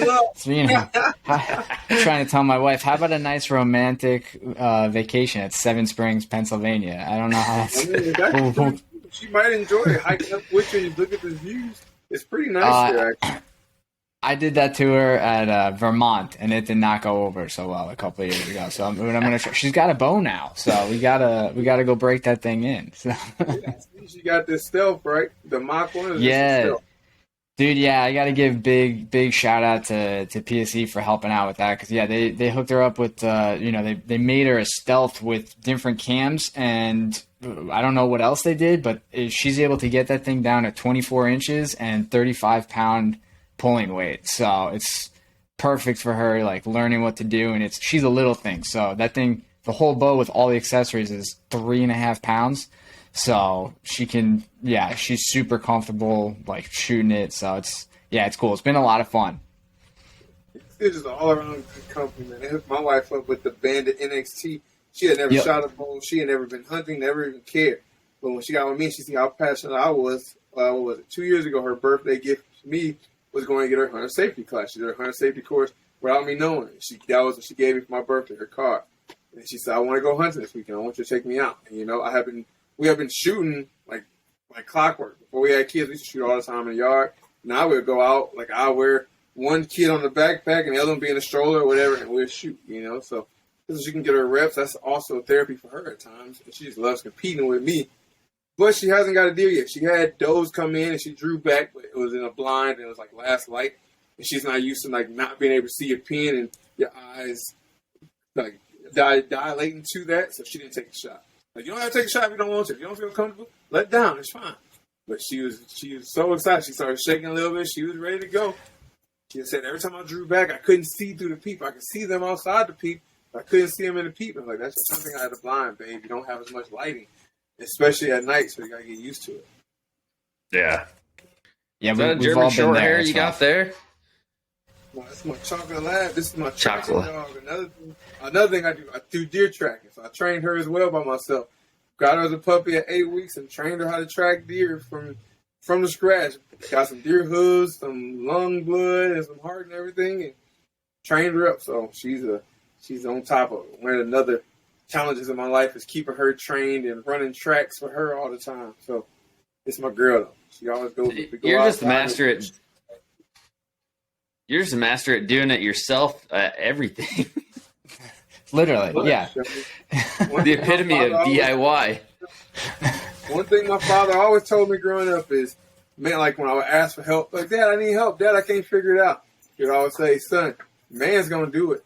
luck. Trying to tell my wife, how about a nice romantic vacation at Seven Springs, Pennsylvania? I don't know how that's. She might enjoy it. Hiking up with you and look at the views. It's pretty nice there, actually. I did that to her at Vermont, and it did not go over so well a couple of years ago. So I'm gonna. She's got a bow now, so we gotta go break that thing in. So. Yeah, she got this stealth, right? The Mach 1. Yeah. Dude, yeah, I got to give big shout out to PSE for helping out with that because yeah, they hooked her up with they made her a stealth with different cams and I don't know what else they did, but she's able to get that thing down at 24 inches and 35-pound pulling weight. So it's perfect for her, like learning what to do, and she's a little thing. So that thing, the whole bow with all the accessories is 3.5 pounds. So she can, yeah, she's super comfortable like shooting it. So it's cool. It's been a lot of fun. It's just all around good company, man. It hooked my wife up with the Bandit NXT. She had never Yep. shot a bow. She had never been hunting, never even cared. But when she got with me, she see how passionate I was. What was it? 2 years ago, her birthday gift to me was going to get her hunter safety class. She did her hunter safety course without me knowing it. That was what she gave me for my birthday, her card. And she said, I want to go hunting this weekend. I want you to take me out. And, we have been shooting like clockwork. Before we had kids, we used to shoot all the time in the yard. Now we'll go out, like I'll wear one kid on the backpack and the other one be in a stroller or whatever, and we'll shoot, So she can get her reps. That's also therapy for her at times. And she just loves competing with me. But she hasn't got a deal yet. She had does come in and she drew back, but it was in a blind and it was like last light. And she's not used to like not being able to see a pin and your eyes like dilating to that. So she didn't take a shot. Like, you don't have to take a shot if you don't want to. If you don't feel comfortable, let down. It's fine. But she was so excited. She started shaking a little bit. She was ready to go. She said every time I drew back, I couldn't see through the peep. I could see them outside the peep. But I couldn't see them in the peep. I'm like, that's just something out of the blind, babe. You don't have as much lighting, especially at night, so you got to get used to it. Yeah. Yeah, Is that a we've German all been short there. hair It's you rough. got there? No, that's my chocolate lab. This is my Chocolate. tracking dog. Another thing I do deer tracking. So I trained her as well by myself. Got her as a puppy at 8 weeks and trained her how to track deer from the scratch. Got some deer hooves, some lung blood, and some heart and everything, and trained her up. So she's on top of it. One of the other challenges in my life is keeping her trained and running tracks for her all the time. So it's my girl though. She always goes. You're just the master at. You're just a master at doing it yourself. Everything. Literally, yeah. The epitome of DIY. One thing my father always told me growing up is, man, like when I would ask for help, like, Dad, I need help. Dad, I can't figure it out. He would always say, son, man's going to do it.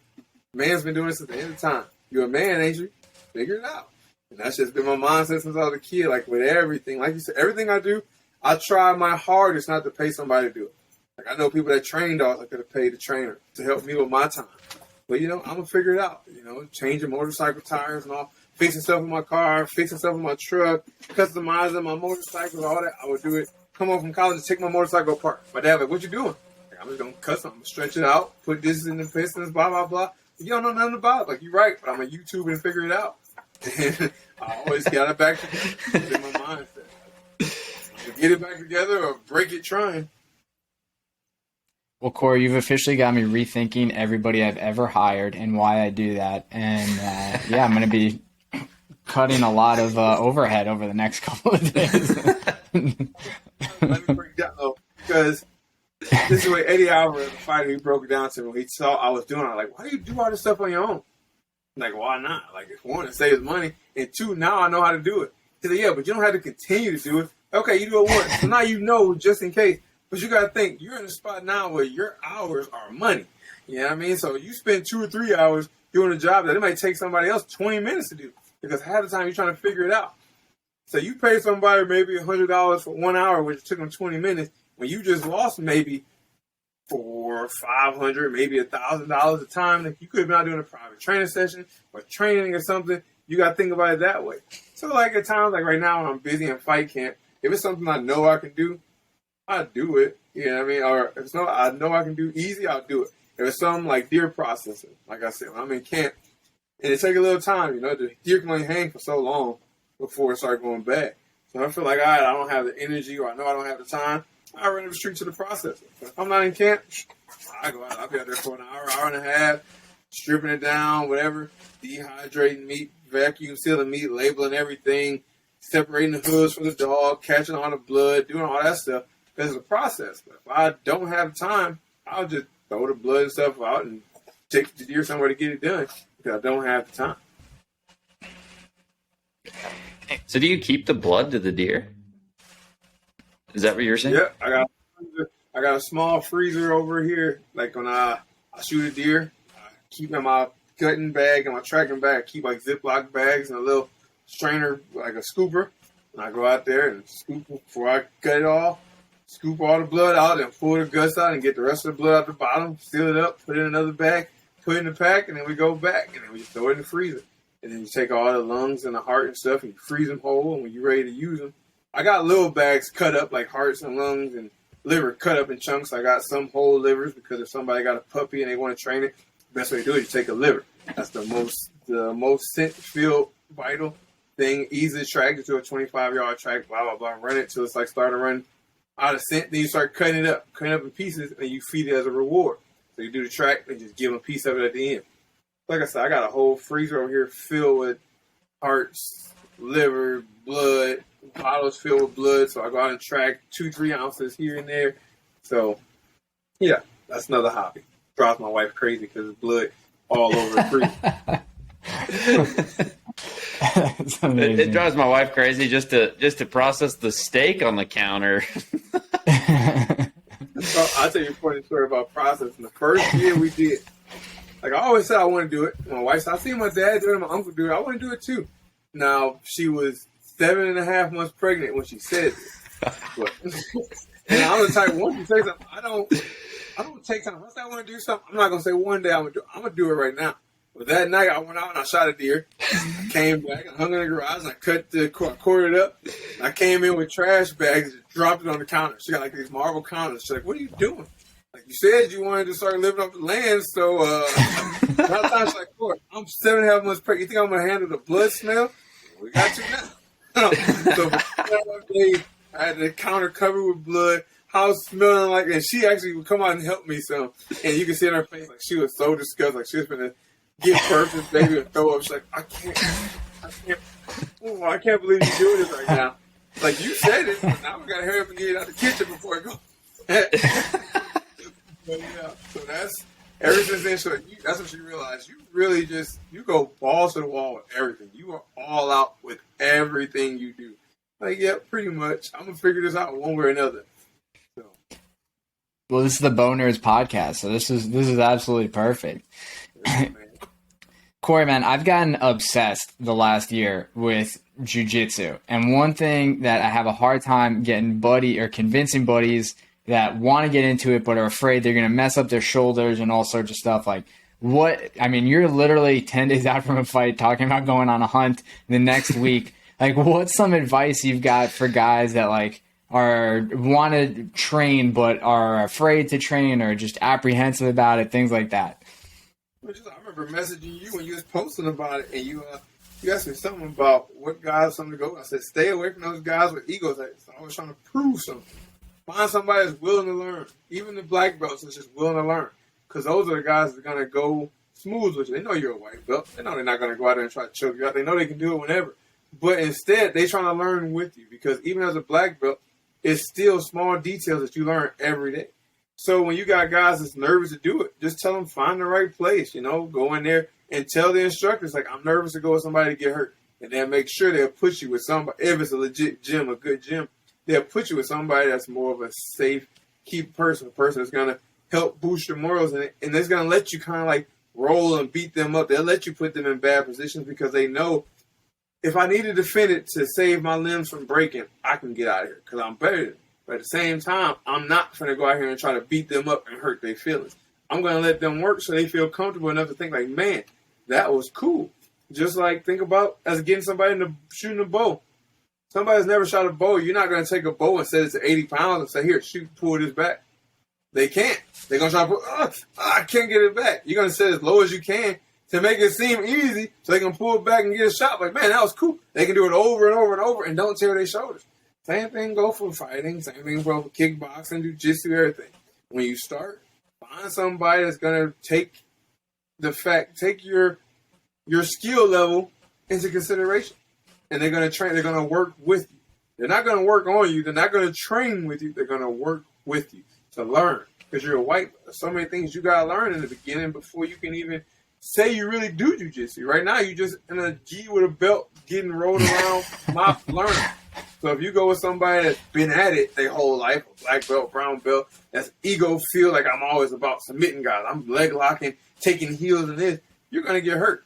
Man's been doing this since the end of time. You're a man, ain't you? Figure it out. And that's just been my mindset since I was a kid. Like with everything, like you said, everything I do, I try my hardest not to pay somebody to do it. Like I know people that train dogs, I could have paid a trainer to help me with my time. But, I'm going to figure it out. Changing motorcycle tires and all, fixing stuff in my car, fixing stuff in my truck, customizing my motorcycles, all that. I would do it. Come home from college and take my motorcycle apart. My dad like, what you doing? Like, I'm just going to custom, I'm going to stretch it out, put this in the pistons, blah, blah, blah. You don't know nothing about it. Like, you're right, but I'm going to YouTube and figure it out. And I always got it back together. It's in my mindset. Get it back together or break it trying. Well, Corey, you've officially got me rethinking everybody I've ever hired and why I do that. And yeah, I'm going to be cutting a lot of overhead over the next couple of days. Let me break down though, because this is what Eddie Alvarez, the fighter, he broke it down to me. When he saw I was doing it, I'm like, why do you do all this stuff on your own? I'm like, why not? Like, it's one, it saves money, and two, now I know how to do it. He said, yeah, but you don't have to continue to do it. Okay, you do it once, so now you know just in case. But you got to think, you're in a spot now where your hours are money. You know what I mean? So you spend 2 or 3 hours doing a job that it might take somebody else 20 minutes to do, because half the time you're trying to figure it out. So you pay somebody maybe $100 for 1 hour, which took them 20 minutes, when you just lost maybe $400 or $500, maybe $1,000 a time that you could have been out doing a private training session or training or something. You got to think about it that way. So like at times, like right now when I'm busy in fight camp, if it's something I know I can do, I do it. You know what I mean? Or if it's something I know I can do easy, I'll do it. If it's something like deer processing, like I said, when I'm in camp, and it take a little time, the deer can only hang for so long before it start going bad. So I feel like, all right, I don't have the energy, or I know I don't have the time, I run up the street to the processor. If I'm not in camp, I go out. I'll be out there for an hour, hour and a half, stripping it down, whatever, dehydrating meat, vacuum sealing meat, labeling everything, separating the hooves from the dog, catching all the blood, doing all that stuff. There's a process. But if I don't have time, I'll just throw the blood and stuff out and take the deer somewhere to get it done, because I don't have the time. So do you keep the blood to the deer? Is that what you're saying? Yeah, I I got a small freezer over here. Like when I shoot a deer, I keep in my cutting bag and my tracking bag. I keep like Ziploc bags and a little strainer, like a scooper. And I go out there and scoop before I cut it off. Scoop all the blood out and pull the guts out and get the rest of the blood out the bottom. Seal it up, put it in another bag, put it in the pack, and then we go back. And then we throw it in the freezer. And then you take all the lungs and the heart and stuff and you freeze them whole. And when you're ready to use them, I got little bags cut up like hearts and lungs and liver cut up in chunks. I got some whole livers because if somebody got a puppy and they want to train it, the best way to do it is you take a liver. That's the most scent feel vital thing. Easy to track, just do a 25-yard track, blah, blah, blah, run it till it's like start to run out of scent. Then you start cutting it up in pieces, and you feed it as a reward. So you do the track and just give them a piece of it at the end. Like I said, I got a whole freezer over here filled with hearts, liver, blood, bottles filled with blood. So I go out and track 2-3 ounces here and there. So, yeah, that's another hobby. Drives my wife crazy because there's blood all over the freezer. It drives my wife crazy just to process the steak on the counter. So I'll tell you a funny story about processing. The first year we did, like I always said I want to do it. My wife said, I see my dad do it, my uncle do it. I want to do it too. Now, she was 7.5 months pregnant when she said it. But, and I'm the type, once you say something, I don't take time. Once I want to do something, I'm not going to say one day I'm going to do it right now. But that night, I went out and I shot a deer. I came back and hung in the garage and I quartered it up. I came in with trash bags and dropped it on the counter. She got like these marble counters. She's like, what are you doing? Like, you said you wanted to start living off the land, so by the time she's like, Lord, I'm 7.5 months pregnant. You think I'm going to handle the blood smell? We got you now. So for days, I had the counter covered with blood. House smelling like, and she actually would come out and help me some. And you can see in her face, like, she was so disgusted. Like, she was going to give birth to this baby and throw up. She's like, I can't believe you're doing this right now. Like, you said it, but now we got to hurry up and get it out of the kitchen before it goes. But yeah, so that's, ever since then, so that's what she realized. You really you go balls to the wall with everything. You are all out with everything you do. Like, yeah, pretty much. I'm going to figure this out one way or another. So. Well, this is the Boners podcast, so this is absolutely perfect. Yeah, Corey, man, I've gotten obsessed the last year with jiu-jitsu. And one thing that I have a hard time convincing buddies that want to get into it but are afraid they're going to mess up their shoulders and all sorts of stuff. Like, you're literally 10 days out from a fight talking about going on a hunt the next week. Like, what's some advice you've got for guys that, like, want to train but are afraid to train or just apprehensive about it, things like that? I remember messaging you when you was posting about it, and you asked me something about what guys something to go. I said, stay away from those guys with egos. They're always trying to prove something. Find somebody that's willing to learn. Even the black belts that's just willing to learn. Because those are the guys that are going to go smooth with you. They know you're a white belt. They know they're not going to go out there and try to choke you out. They know they can do it whenever. But instead, they're trying to learn with you. Because even as a black belt, it's still small details that you learn every day. So when you got guys that's nervous to do it, just tell them find the right place, go in there and tell the instructors, like, I'm nervous to go with somebody to get hurt. And then make sure they'll put you with somebody, if it's a legit gym, a good gym, they'll put you with somebody that's more of a safe, keep a person that's going to help boost your morals and that's going to let you kind of like roll and beat them up. They'll let you put them in bad positions because they know if I need to defend it to save my limbs from breaking, I can get out of here because I'm better than them. But at the same time, I'm not going to go out here and try to beat them up and hurt their feelings. I'm going to let them work so they feel comfortable enough to think like, man, that was cool. Just like think about as getting somebody into shooting a bow. Somebody's never shot a bow. You're not going to take a bow and set it to 80 pounds and say, here, shoot, pull this back. They can't. They're going to try to pull, I can't get it back. You're going to set it as low as you can to make it seem easy so they can pull it back and get a shot. Like, man, that was cool. They can do it over and over and over and don't tear their shoulders. Same thing go for fighting. Same thing for kickboxing, jiu-jitsu, everything. When you start, find somebody that's going to take your skill level into consideration. And they're going to train. They're going to work with you. They're not going to work on you. They're not going to train with you. They're going to work with you to learn. Because you're a white. So many things you got to learn in the beginning before you can even say you really do jiu-jitsu. Right now, you just in a gi with a belt getting rolled around, learning. So if you go with somebody that's been at it their whole life, black belt, brown belt, that's ego feel like I'm always about submitting guys, I'm leg locking, taking heels and this, you're going to get hurt.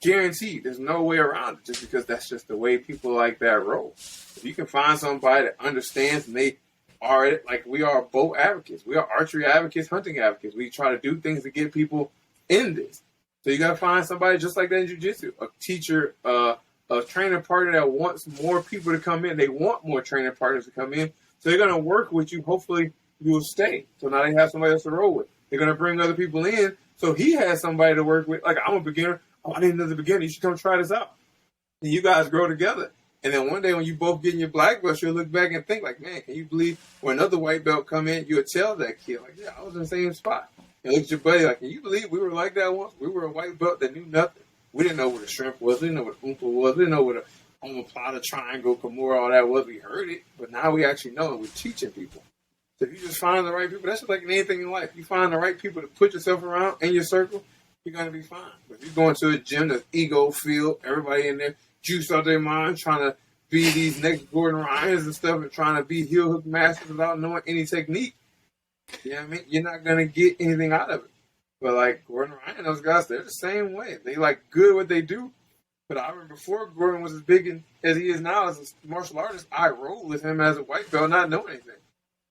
Guaranteed. There's no way around it just because that's just the way people like that roll. If you can find somebody that understands and they are, like we are bow advocates. We are archery advocates, hunting advocates. We try to do things to get people in this. So you got to find somebody just like that in jiu-jitsu, a teacher, a training partner that wants more people to come in. They want more training partners to come in. So they're going to work with you. Hopefully you will stay. So now they have somebody else to roll with. They're going to bring other people in. So he has somebody to work with. Like, I'm a beginner. Oh, I didn't know the beginner. You should come try this out. And you guys grow together. And then one day when you both get in your black belt, you'll look back and think like, man, can you believe when another white belt come in, you'll tell that kid, like, yeah, I was in the same spot. And look at your buddy like, can you believe we were like that once? We were a white belt that knew nothing. We didn't know what a shrimp was. We didn't know what a oompa was. We didn't know what a omoplata, triangle, kimura, all that was. We heard it, but now we actually know and we're teaching people. So if you just find the right people, that's just like anything in life. You find the right people to put yourself around in your circle, you're going to be fine. But if you go into a gym that's ego filled, everybody in there juice out their mind, trying to be these next Gordon Ryans and stuff and trying to be heel hook masters without knowing any technique, you know what I mean? You're not going to get anything out of it. But like Gordon Ryan, those guys, they're the same way. They like good at what they do. But I remember before Gordon was as big as he is now as a martial artist, I rolled with him as a white belt, not knowing anything.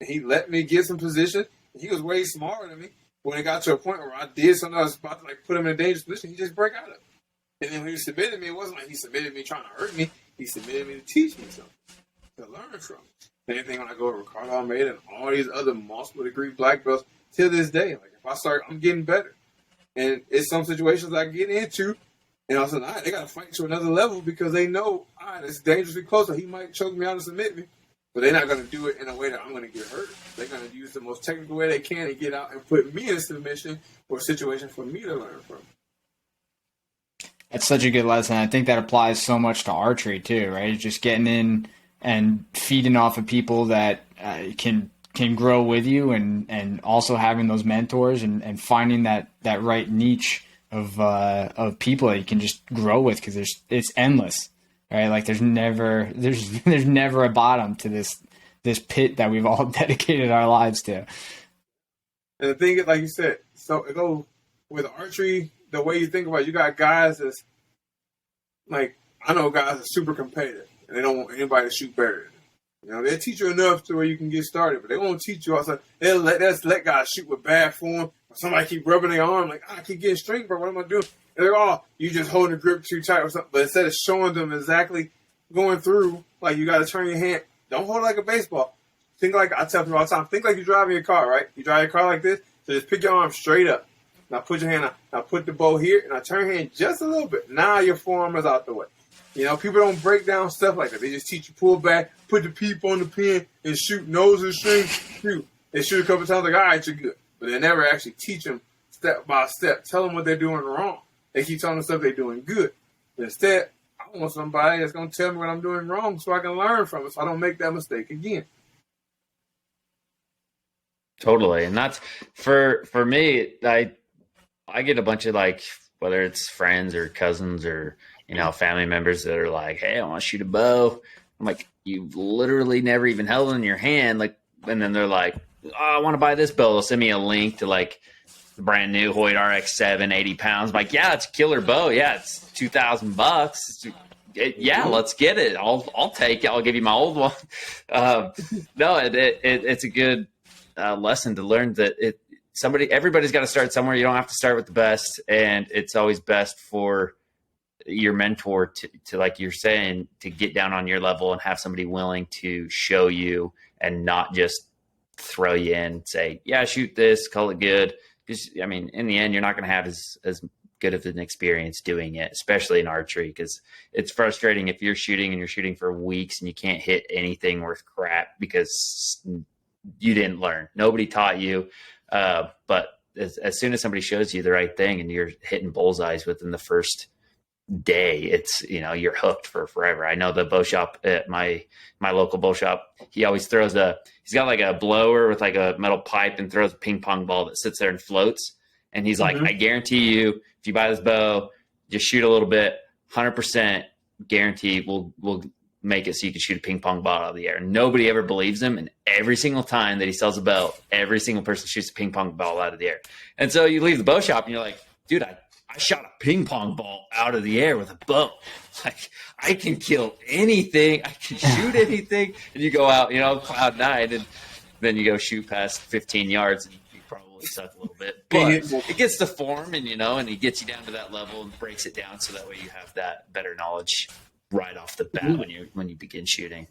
And he let me get some position. He was way smarter than me. When it got to a point where I did something, I was about to like put him in a dangerous position, he just break out of it. And then when he submitted me, it wasn't like he submitted me trying to hurt me. He submitted me to teach me something, to learn from. Same thing when I go to Ricardo Almeida and all these other multiple degree black belts till this day. Like if I start, I'm getting better. And it's some situations I get into, and all of a sudden, all right, they got to fight to another level because they know, all right, it's dangerously close. So he might choke me out and submit me. But they're not going to do it in a way that I'm going to get hurt. They're going to use the most technical way they can to get out and put me in a submission or a situation for me to learn from. That's such a good lesson. I think that applies so much to archery too, right? Just getting in and feeding off of people that can grow with you, and also having those mentors and finding that right niche of people that you can just grow with, because it's endless, right? Like there's never a bottom to this pit that we've all dedicated our lives to. And the thing is, like you said, so it goes with archery. The way you think about it, you got guys that's like, I know guys are super competitive and they don't want anybody to shoot better than them. You know, they'll teach you enough to where you can get started, but they won't teach you also. They'll let guys shoot with bad form. Or somebody keep rubbing their arm like, I keep getting straight, bro. What am I doing? And they're all, you just holding the grip too tight or something. But instead of showing them exactly going through, like you got to turn your hand. Don't hold it like a baseball. Think like, I tell people all the time, think like you're driving your car, right? You drive your car like this, so just pick your arm straight up. Now put your hand out. Now put the bow here, and I turn your hand just a little bit. Now your forearm is out the way. You know, people don't break down stuff like that. They just teach you pull back, put the peep on the pin, and shoot nose and string. Shoot. They shoot a couple times like, all right, you're good. But they never actually teach them step by step. Tell them what they're doing wrong. They keep telling them stuff they're doing good. But instead, I want somebody that's going to tell me what I'm doing wrong so I can learn from it so I don't make that mistake again. Totally. And that's for me, I get a bunch of like, whether it's friends or cousins or, you know, family members that are like, hey, I want to shoot a bow. I'm like, you've literally never even held it in your hand. Like, and then they're like, oh, I want to buy this bow. They'll send me a link to like the brand new Hoyt RX7, 80 pounds. I'm like, yeah, it's a killer bow. Yeah, it's $2,000. Yeah, let's get it. I'll take it. I'll give you my old one. No, it's a good lesson to learn that everybody's got to start somewhere. You don't have to start with the best, and it's always best for your mentor to like you're saying, to get down on your level and have somebody willing to show you and not just throw you in and say, yeah, shoot this, call it good. Because I mean, in the end, you're not going to have as good of an experience doing it, especially in archery, because it's frustrating if you're shooting for weeks and you can't hit anything worth crap because you didn't learn. Nobody taught you. But as soon as somebody shows you the right thing and you're hitting bullseyes within the first day, it's, you know, you're hooked for forever. I know the bow shop at my local bow shop, he always throws he's got like a blower with like a metal pipe and throws a ping pong ball that sits there and floats. And he's like, I guarantee you, if you buy this bow, just shoot a little bit, 100% guarantee we'll make it so you can shoot a ping pong ball out of the air. Nobody ever believes him. And every single time that he sells a bow, every single person shoots a ping pong ball out of the air. And so you leave the bow shop and you're like, dude, I shot a ping pong ball out of the air with a bow. Like, I can kill anything. I can shoot anything. And you go out, cloud nine, and then you go shoot past 15 yards and you probably suck a little bit. But it gets the form and he gets you down to that level and breaks it down so that way you have that better knowledge right off the bat when you begin shooting.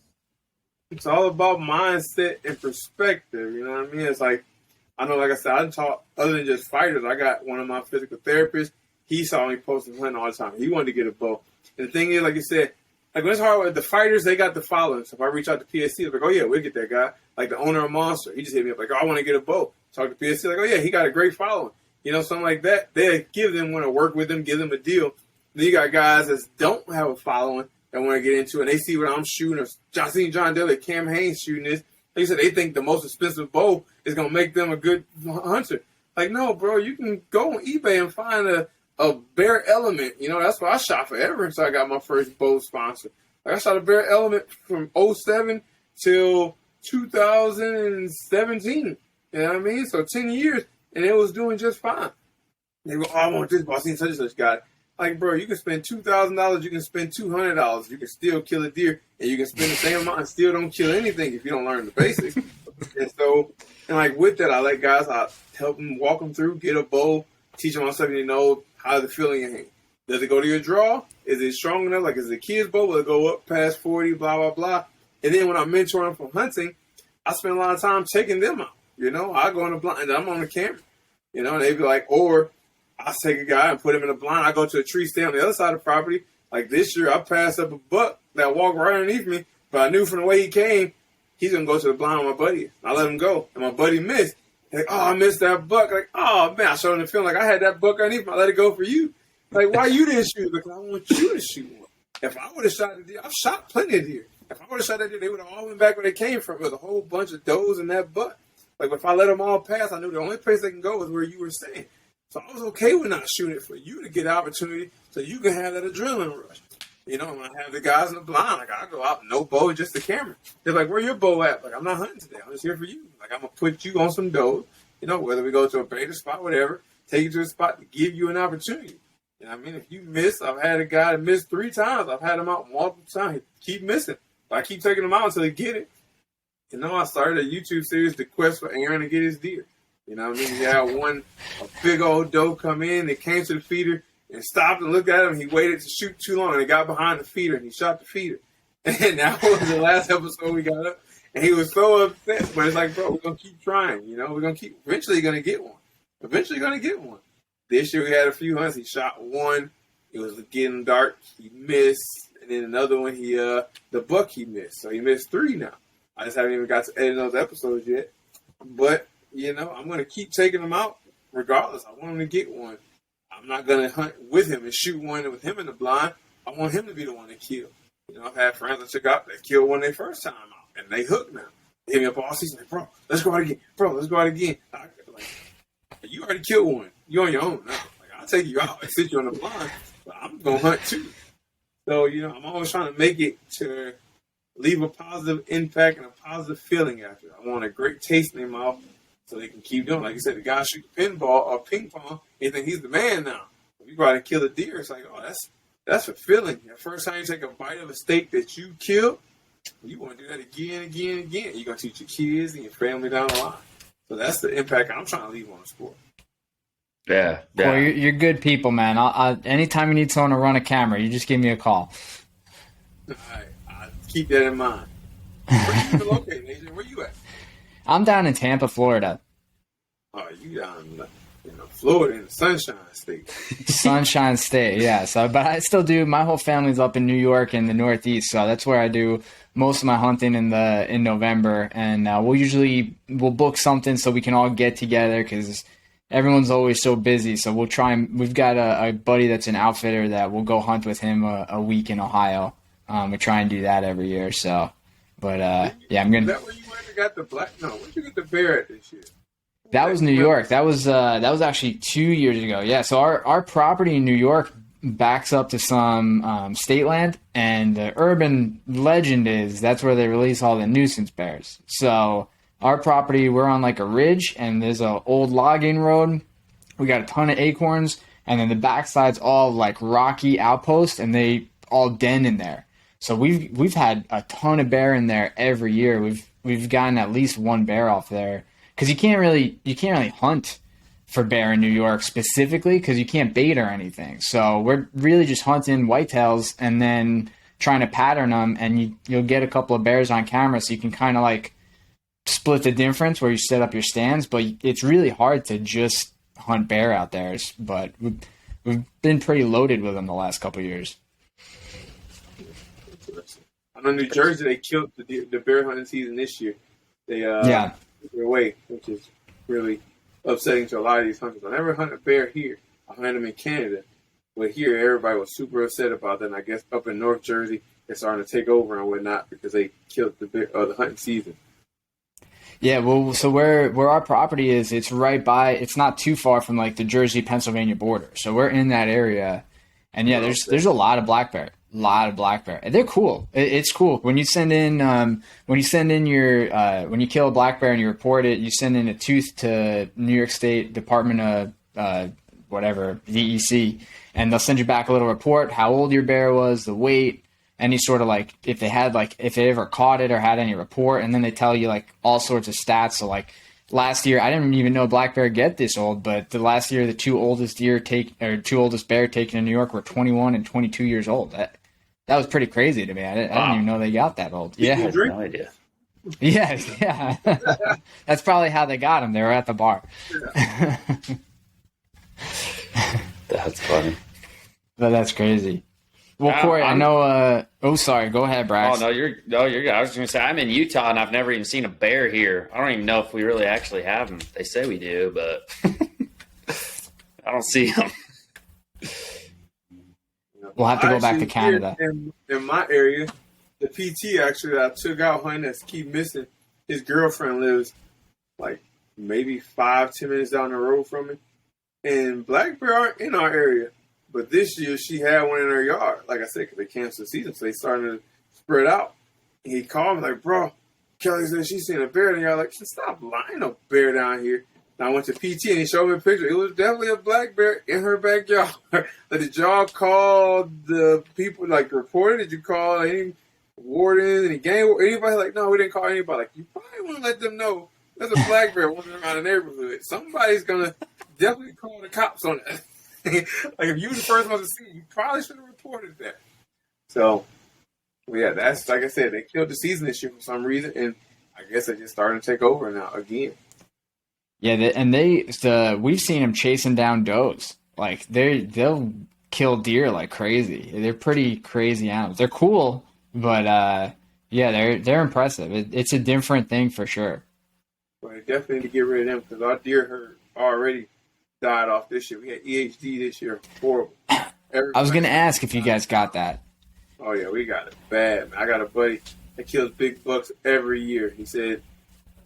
It's all about mindset and perspective. You know what I mean? It's like, I know, like I said, I taught other than just fighters. I got one of my physical therapists. He saw me posting hunting all the time. He wanted to get a bow. And the thing is, like you said, like when it's hard with the fighters, they got the following. So if I reach out to PSC, they're like, oh yeah, we'll get that guy. Like the owner of Monster, he just hit me up like, oh, I want to get a bow. Talk to PSC, like, oh yeah, he got a great following. Something like that. They give them, want to work with them, give them a deal. Then you got guys that don't have a following that want to get into it, and they see what I'm shooting, or John Daly, Cam Haynes shooting this. They said they think the most expensive bow is going to make them a good hunter. Like, no, bro, you can go on eBay and find a Bear Element. That's what I shot forever until I got my first bow sponsor. Like, I shot a Bear Element from 07 till 2017. You know what I mean? So 10 years, and it was doing just fine. They go, oh, I want this bow. I seen such and such guy. Like, bro, you can spend $2,000, you can spend $200, you can still kill a deer, and you can spend the same amount and still don't kill anything if you don't learn the basics. And like with that, I let guys, I help them walk them through, get a bow, teach them on something to know how to feel in your hand. Does it go to your draw? Is it strong enough? Like, is it a kid's bow? Will it go up past 40, blah, blah, blah? And then when I mentor them for hunting, I spend a lot of time taking them out. I go in the blind, and I'm on the camera. And they be like, or I take a guy and put him in a blind. I go to a tree stand on the other side of the property. Like this year, I passed up a buck that walked right underneath me, but I knew from the way he came, he's going to go to the blind with my buddy. I let him go, and my buddy missed. Like, oh, I missed that buck. Like, oh, man, I showed him the film. Like, I had that buck underneath me. I let it go for you. Like, why you didn't shoot? Because I want you to shoot one. If I would have shot a deer, I've shot plenty of deer. If I would have shot that deer, they would have all went back where they came from with a whole bunch of does in that buck. Like, if I let them all pass, I knew the only place they can go was where you were saying. So I was okay with not shooting it for you to get opportunity so you can have that adrenaline rush. When I have the guys in the blind, like, I go out, no bow, just the camera. They're like, where your bow at? Like, I'm not hunting today. I'm just here for you. Like, I'm going to put you on some does, whether we go to a beta spot, whatever, take you to a spot to give you an opportunity. I mean, if you miss, I've had a guy that missed 3 times. I've had him out multiple times. He keep missing. But I keep taking him out until he get it. I started a YouTube series, The Quest for Aaron to get his deer. He had a big old doe come in, they came to the feeder and stopped and looked at him. He waited to shoot too long, and he got behind the feeder, and he shot the feeder. And that was the last episode we got up, and he was so upset. But it's like, bro, we're going to keep trying, we're going to keep, eventually going to get one. This year we had a few hunts. He shot one. It was getting dark. He missed. And then another one, the buck he missed. So he missed 3 now. I just haven't even got to edit those episodes yet. But I'm going to keep taking him out regardless. I want him to get one. I'm not going to hunt with him and shoot one with him in the blind. I want him to be the one to kill. I've had friends that took out that killed one their first time out, and they hooked now. They hit me up all season, like, bro, let's go out again. Bro, let's go out again. You already killed one. You're on your own now. Like, I'll take you out and sit you on the blind, but I'm going to hunt too. So, I'm always trying to make it to leave a positive impact and a positive feeling after. I want a great taste in their mouth so they can keep doing. Like you said, the guy shoot pinball or ping pong, they think he's the man now. If you go out and kill a deer, it's like, oh, that's fulfilling. The first time you take a bite of a steak that you killed, you want to do that again. You're going to teach your kids and your family down the line. So that's the impact I'm trying to leave on the sport. Yeah. Well, you're good people, man. Anytime you need someone to run a camera, you just give me a call. All right. I'll keep that in mind. Where you located, Adrian? Where you at? I'm down in Tampa, Florida. Oh, you down in Florida in the Sunshine State. Sunshine State, yeah. So, but I still do. My whole family's up in New York and the Northeast, so that's where I do most of my hunting in November. And we'll book something so we can all get together because everyone's always so busy. So we'll try and we've got a buddy that's an outfitter that we'll go hunt with him a week in Ohio. We try and do that every year. So, but yeah, I'm gonna. Is that where you went and got the black? No, where'd you get the bear at this year? That was New York. That was actually 2 years ago. Yeah. So our property in New York backs up to some state land, and the urban legend is that's where they release all the nuisance bears. So our property, we're on like a ridge, and there's a old logging road. We got a ton of acorns, and then the backside's all like rocky outposts, and they all den in there. So we've had a ton of bear in there every year. We've gotten at least one bear off there, because you can't really hunt for bear in New York specifically, because you can't bait or anything. So we're really just hunting whitetails and then trying to pattern them, and you'll get a couple of bears on camera, so you can kind of like split the difference where you set up your stands. But it's really hard to just hunt bear out there. But we've been pretty loaded with them the last couple of years. I know New Jersey, they killed the bear hunting season this year. They took it away, which is really upsetting to a lot of these hunters. I never hunt a bear here. I hunt them in Canada. But here, everybody was super upset about that. And I guess up in North Jersey, they're starting to take over and whatnot because they killed the hunting season. Yeah, well, so where our property is, it's right by, it's not too far from like the Jersey-Pennsylvania border. So we're in that area. And yeah, there's a lot of black bear. They're cool. It's cool when you send in when you kill a black bear and you report it, you send in a tooth to New York State Department of whatever, DEC, and they'll send you back a little report, how old your bear was, the weight, any sort of like if they ever caught it or had any report, and then they tell you like all sorts of stats. So like last year, I didn't even know black bear get this old, but the last year the two oldest bear taken in New York were 21 and 22 years old. That was pretty crazy to me. I didn't even know they got that old. Yeah, I had no idea. Yeah. That's probably how they got them. They were at the bar. Yeah. That's funny. But that's crazy. Well, Corey, I know. Sorry. Go ahead, Brax. Oh no, you're good. I was just gonna say I'm in Utah and I've never even seen a bear here. I don't even know if we really actually have them. They say we do, but I don't see them. We'll have to go back to Canada. In my area, the PT actually that I took out hunting that's keep missing, his girlfriend lives like maybe 5-10 minutes down the road from me. And black bear aren't in our area. But this year she had one in her yard. Like I said, because they canceled the season, so they started to spread out. And he called me like, bro, Kelly said she's seen a bear in the yard. Like, stop lying, no bear down here. I went to PT and he showed me a picture. It was definitely a black bear in her backyard. Like, did y'all call the people, like, reported? Did you call any warden, any gang, anybody? Like, no, we didn't call anybody. Like, you probably want to let them know there's a black bear walking around the neighborhood. Somebody's going to definitely call the cops on that. Like, if you were the first one to see it, you probably should have reported that. So, yeah, that's, like I said, they killed the season this year for some reason, and I guess they just starting to take over now again. Yeah, we've seen them chasing down does. Like they'll kill deer like crazy. They're pretty crazy animals. They're cool, but yeah, they're impressive. It's a different thing for sure. Well, definitely need to get rid of them because our deer herd already died off this year. We had EHD this year. Horrible. I was gonna ask if you guys got that. Oh yeah, we got it bad, man. I got a buddy that kills big bucks every year. He said.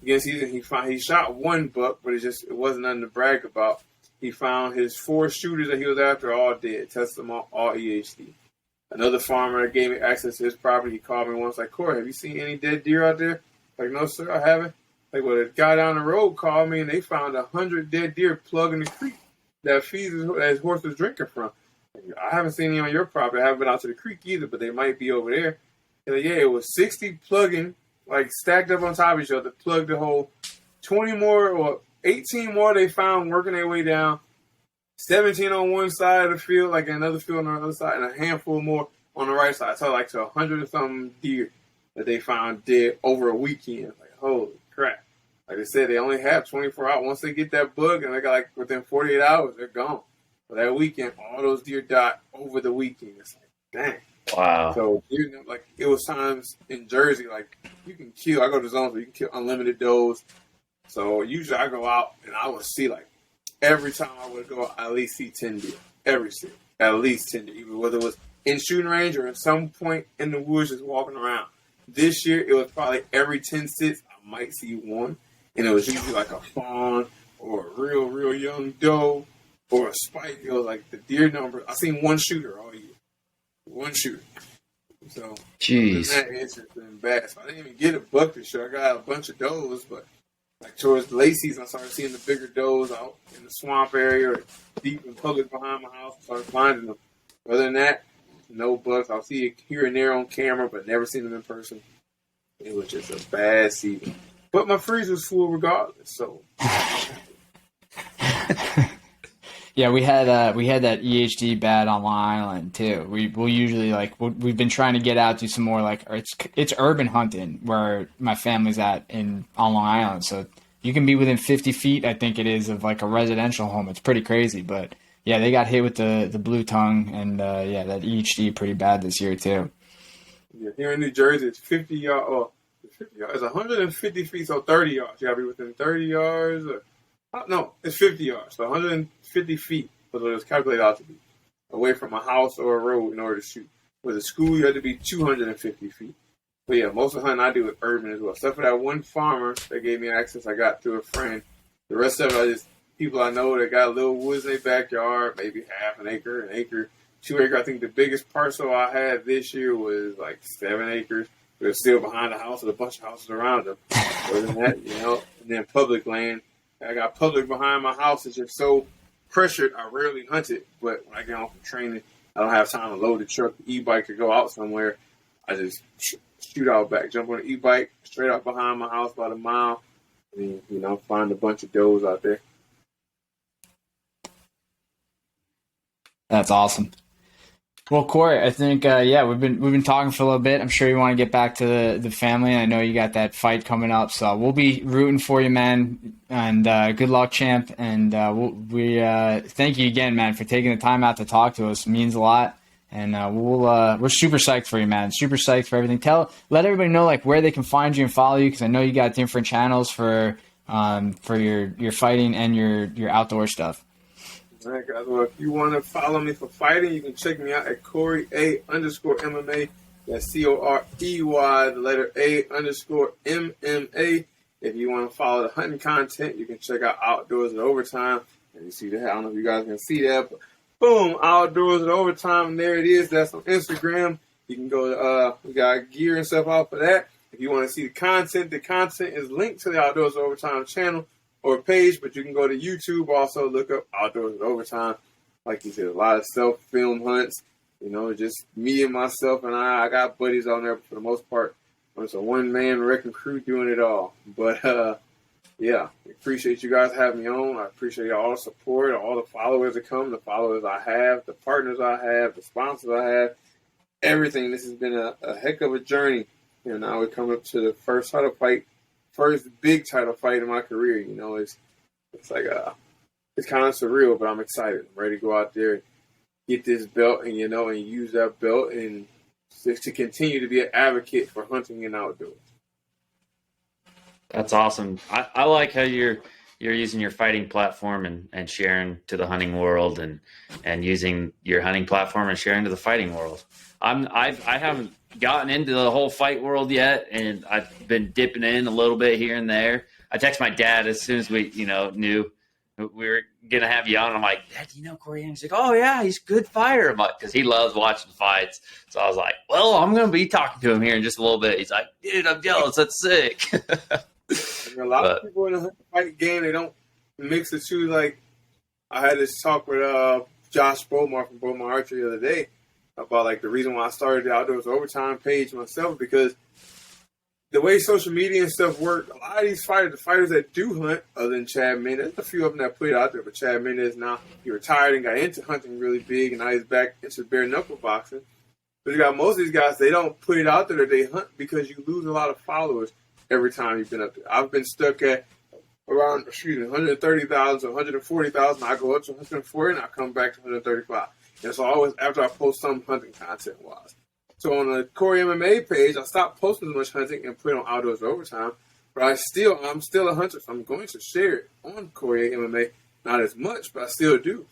Against season, he shot one buck, but it wasn't nothing to brag about. He found his 4 shooters that he was after all dead, tested them all EHD. Another farmer that gave me access to his property, he called me once, like, Corey, have you seen any dead deer out there? Like, no, sir, I haven't. Like, well, the guy down the road called me, and they found 100 dead deer plugged in the creek that feeds his horse was drinking from. I haven't seen any on your property. I haven't been out to the creek either, but they might be over there. And like, yeah, it was 60 plugging, like stacked up on top of each other, plugged the hole. 20 more or 18 more they found working their way down. 17 on one side of the field, like another field on the other side, and a handful more on the right side. So like to 100 or something deer that they found dead over a weekend. Like, holy crap. Like I said, they only have 24 hours. Once they get that bug, and they got like within 48 hours, they're gone. So that weekend, all those deer died over the weekend. It's like, dang. Wow. So, like, it was times in Jersey, like, you can kill, I go to zones where you can kill unlimited does. So, usually I go out and I would see, like, every time I would go, I at least see 10 deer. Every season. At least 10 deer. Even whether it was in shooting range or at some point in the woods just walking around. This year, it was probably every 10 sits, I might see one. And it was usually like a fawn or a real, real young doe. or a spike. It was like the deer number. I seen one shooter all year. One shooter. So, Jeez. that interesting and bass. I didn't even get a buck this year. I got a bunch of does, but like towards the late season, I started seeing the bigger does out in the swamp area or deep in public behind my house. I started finding them. Other than that, no bucks. I'll see it here and there on camera, but never seen them in person. It was just a bad season. But my freezer was full regardless, so. Yeah, we had that EHD bad on Long Island too. We'll usually we've been trying to get out, do some more it's urban hunting where my family's at on Long Island. So you can be within 50 feet, I think it is, of like a residential home. It's pretty crazy, but yeah, they got hit with the blue tongue and that EHD pretty bad this year too. Yeah, here in New Jersey, it's 50 yards. Oh, 50 yards. It's 150 feet, so 30 yards. You gotta be within 30 yards. No, it's 50 yards. So 150 feet was what it was calculated out to be away from a house or a road in order to shoot. With a school, you had to be 250 feet. But yeah, most of the hunting I do is urban as well. Except for that one farmer that gave me access I got through a friend. The rest of it are just people I know that got little woods in their backyard, maybe half an acre, 2 acre. I think the biggest parcel I had this year was like 7 acres. It was still behind the house with a bunch of houses around them. Other than that, and then public land. I got public behind my house. It's just so pressured. I rarely hunt it, but when I get home from training, I don't have time to load the truck, the e-bike to go out somewhere. I just shoot out back, jump on the e-bike, straight out behind my house about a mile, and find a bunch of does out there. That's awesome. Well, Corey, I think we've been talking for a little bit. I'm sure you want to get back to the family. I know you got that fight coming up, so we'll be rooting for you, man. And good luck, champ. And we thank you again, man, for taking the time out to talk to us. It means a lot. And we're super psyched for you, man. Super psyched for everything. Let everybody know where they can find you and follow you, because I know you got different channels for your fighting and your outdoor stuff. All right, guys. Well, if you want to follow me for fighting, you can check me out at Corey_MMA. That's Corey, the letter A_MMA. If you want to follow the hunting content, you can check out Outdoors at Overtime. And you see that. I don't know if you guys can see that, but boom, Outdoors at Overtime. And there it is. That's on Instagram. You can go to, we got gear and stuff out for that. If you want to see the content is linked to the Outdoors at Overtime channel or page, but you can go to YouTube, also look up Outdoors at Overtime. Like you said, a lot of self-film hunts, just me and myself, and I got buddies on there, but for the most part, it's a one-man wrecking crew doing it all. But, I appreciate you guys having me on. I appreciate all the support, all the followers that come, the followers I have, the partners I have, the sponsors I have, everything. This has been a heck of a journey. Now we come up to the first big title fight in my career. It's like it's kind of surreal, but I'm excited. I'm ready to go out there and get this belt and and use that belt and to continue to be an advocate for hunting and outdoors. That's awesome. I like how you're using your fighting platform and sharing to the hunting world and using your hunting platform and sharing to the fighting world. I haven't gotten into the whole fight world yet, and I've been dipping in a little bit here and there. I text my dad as soon as we knew we were gonna have you on. I'm like, Dad, do you know Corey? And he's like, oh yeah, he's a good fighter. I'm like, because he loves watching fights. So I was like, well, I'm gonna be talking to him here in just a little bit. He's like, dude, I'm jealous. That's sick. A lot of people in the fight game, they don't mix the two. Like I had this talk with Josh Bomar from Bomar Archery the other day about the reason why I started the Outdoors Overtime page myself, because the way social media and stuff work, a lot of these fighters, the fighters that do hunt, other than Chad Mendez, there's a few of them that put it out there, but Chad Mendez now, he retired and got into hunting really big, and now he's back into bare knuckle boxing. But you got most of these guys, they don't put it out there that they hunt because you lose a lot of followers every time you've been up there. I've been stuck at around 130,000 to 140,000. I go up to 140 and I come back to 135. And so always after I post some hunting content wise. So on the Corey MMA page, I stopped posting as much hunting and put it on Outdoors Overtime. But I'm still a hunter, so I'm going to share it on Corey MMA. Not as much, but I still do.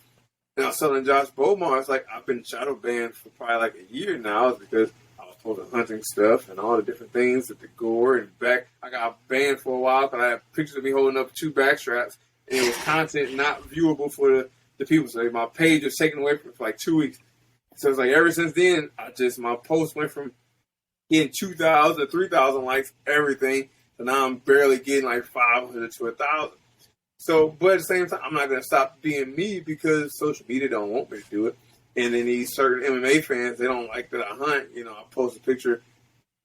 And I was telling Josh Bomar, it's like I've been shadow banned for probably a year now, because I was posting hunting stuff and all the different things at the gore and back. I got banned for a while because I had pictures of me holding up 2 back straps, and it was content not viewable for the people. So my page was taken away for like 2 weeks. So it's like ever since then, my post went from getting 2,000 to 3,000 likes, everything. So now I'm barely getting like 500 to 1,000. So, but at the same time, I'm not going to stop being me because social media don't want me to do it. And then these certain MMA fans, they don't like that I hunt. You know, I post a picture.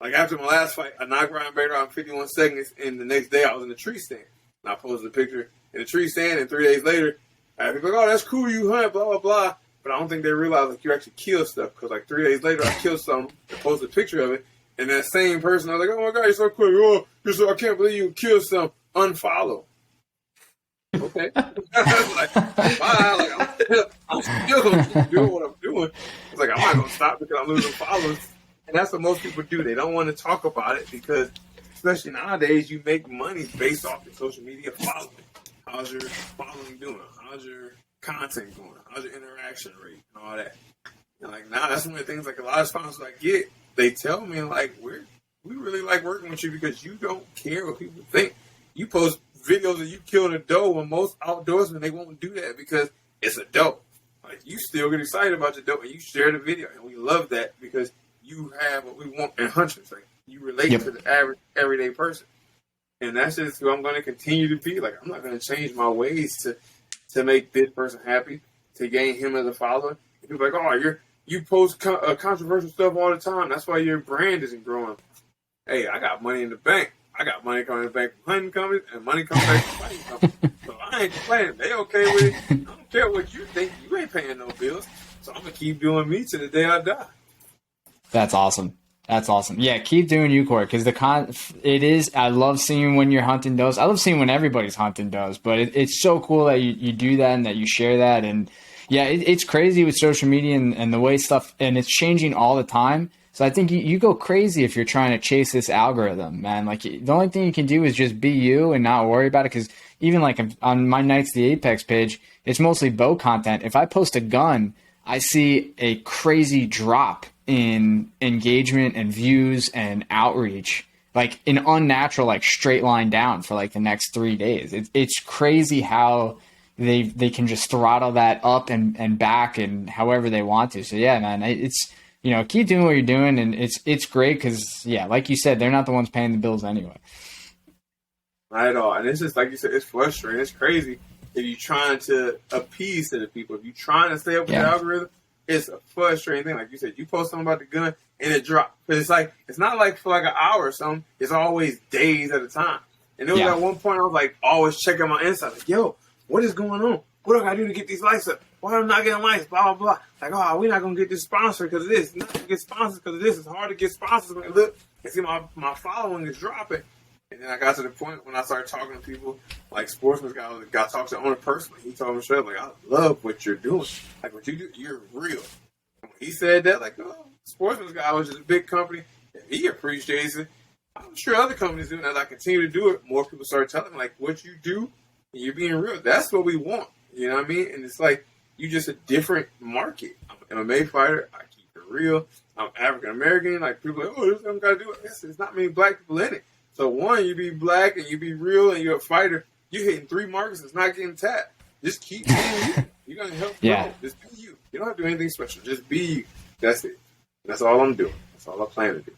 Like after my last fight, I knocked Ryan Bader out in 51 seconds, and the next day I was in the tree stand. And I posted a picture in the tree stand, and 3 days later, I had people like, oh, that's cool, you hunt, blah, blah, blah. But I don't think they realize like you actually kill stuff. Because like 3 days later, I killed something and posted a picture of it. And that same person, I was like, oh my God, you're so cool. Oh, I can't believe you killed something. Unfollow. Okay. Like, bye. Like, I'm still going to keep doing what I'm doing. It's like, I'm not going to stop because I'm losing followers. And that's what most people do. They don't want to talk about it because, especially nowadays, you make money based off your social media following. How's your following doing? How's your content going? How's your interaction rate and all that? And like now, that's one of the things. Like a lot of sponsors I get, they tell me like, we really like working with you because you don't care what people think. You post videos of you killing a doe when most outdoorsmen, they won't do that because it's a doe. Like you still get excited about your doe and you share the video, and we love that because you have what we want in hunters. Like you relate to the average everyday person, and that's just who I'm going to continue to be. Like I'm not going to change my ways to make this person happy, to gain him as a follower. And people are like, oh, you post controversial stuff all the time. That's why your brand isn't growing. Hey, I got money in the bank. I got money coming back from hunting companies and money coming back from fighting companies. So I ain't complaining. They okay with it. I don't care what you think. You ain't paying no bills. So I'm going to keep doing me to the day I die. That's awesome. That's awesome. Yeah, keep doing you, Corey, because it is, I love seeing when you're hunting does. I love seeing when everybody's hunting does, but it's so cool that you do that and that you share that. And yeah, it's crazy with social media and the way stuff, and it's changing all the time. So I think you go crazy if you're trying to chase this algorithm, man. Like the only thing you can do is just be you and not worry about it. Because even like on my Knights of the Apex page, it's mostly bow content. If I post a gun, I see a crazy drop in engagement and views and outreach, like an unnatural, like straight line down for like the next 3 days. It's crazy how they can just throttle that up and back and however they want to. So yeah, man, it's, you know, keep doing what you're doing, and it's great because, yeah, like you said, they're not the ones paying the bills anyway. Not at all. And it's just, like you said, it's frustrating. It's crazy if you're trying to appease to the people. If you're trying to stay up with the algorithm, it's a frustrating thing. Like you said, you post something about the gun, and it drops. But it's not like for like an hour or something. It's always days at a time. And there was at one point I was like always checking my insights. Like, yo, what is going on? What do I do to get these likes up? Why am I not getting likes? Blah, blah, blah. Like, oh, we're not going to get this sponsor because of this. Not going to get sponsors because of this. It's hard to get sponsors when I look and see my following is dropping. And then I got to the point when I started talking to people, like Sportsman's guy talked to the owner personally. He told me straight, like, I love what you're doing. Like, what you do, you're real. And when he said that, like, oh, Sportsman's guy was just a big company. He appreciates it. I'm sure other companies do. And as I continue to do it, more people start telling me, like, what you do, and you're being real. That's what we want. You know what I mean? And it's like, you just a different market. I'm an MMA fighter. I keep it real. I'm African American. Like people are like, oh, this don't gotta do it. There's not many black people in it. So one, you be black and you be real and you're a fighter. You hitting 3 markets. It's not getting tapped. Just keep being you. You're gonna help grow. Just be you. You don't have to do anything special. Just be you. That's it. That's all I'm doing. That's all I plan to do.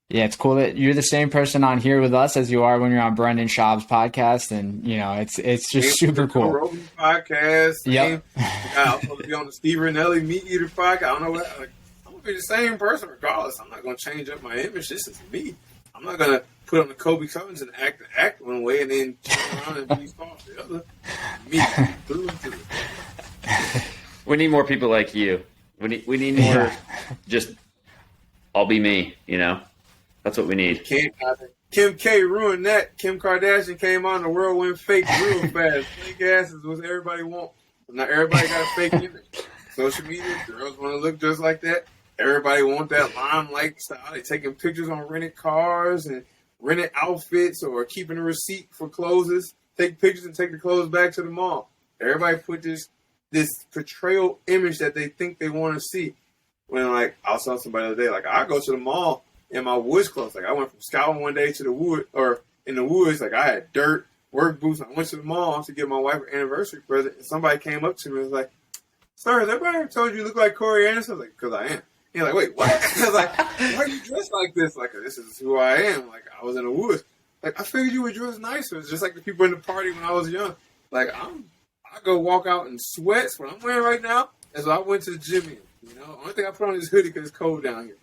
Yeah, it's cool that you're the same person on here with us as you are when you're on Brendan Schaub's podcast, and you know it's just super cool. Rogan podcast. Yep. I'm supposed to be on the Steve Rinelli Meat Eater podcast. I don't know what. Like, I'm gonna be the same person regardless. I'm not gonna change up my image. This is me. I'm not gonna put on the Kobe Covington and act one way and then turn around and be soft the other. Me through and through. We need more people like you. We need more. Just I'll be me. You know. That's what we need. Kim K ruined that. Kim Kardashian came on, the world went fake real fast. Fake asses was everybody want. Now everybody got a fake image. Social media, girls want to look just like that. Everybody want that limelight style. They taking pictures on rented cars and rented outfits or keeping a receipt for clothes. Take pictures and take the clothes back to the mall. Everybody put this portrayal image that they think they want to see. When like I saw somebody the other day, like I go to the mall in my woods clothes. Like I went from scouting one day to the wood or in the woods, like I had dirt, work boots. I went to the mall to get my wife an anniversary present, and somebody came up to me and was like, "Sir, has everybody ever told you you look like Corey Anderson?" I was like, "Because I am." He's like, "Wait, what?" I was like, "Why are you dressed like this?" Like, "This is who I am." Like, I was in the woods. Like, I figured you would dress nicer. It's just like the people in the party when I was young. Like, I go walk out in sweats. What I'm wearing right now is what I went to the gym in. You know, only thing I put on is hoodie because it's cold down here.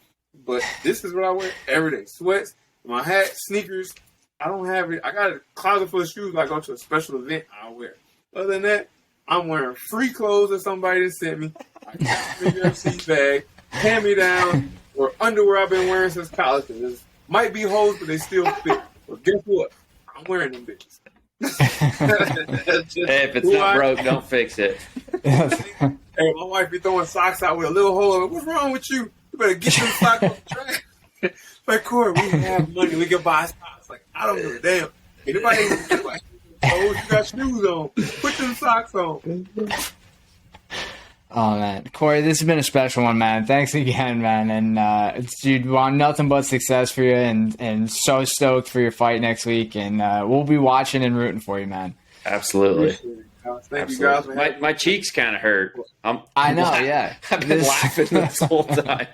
But this is what I wear every day. Sweats, my hat, sneakers. I don't have it. I got a closet full of shoes. I go to a special event, I'll wear. Other than that, I'm wearing free clothes that somebody just sent me. I got a UFC bag, hand me down, or underwear I've been wearing since college. It might be holes, but they still fit. But guess what? I'm wearing them bitches. Hey, if it's not broke, don't fix it. Hey, my wife be throwing socks out with a little hole in it. What's wrong with you? You better get them socks off the trash. Like, Corey, we have money. We can buy socks. Like, I don't give a damn. Anybody you got shoes on. Put them socks on. Oh, man. Corey, this has been a special one, man. Thanks again, man. And, dude, we want nothing but success for you and so stoked for your fight next week. And we'll be watching and rooting for you, man. Absolutely. Thank you guys for having me. My cheeks kind of hurt. I know, yeah. I've been laughing this whole time.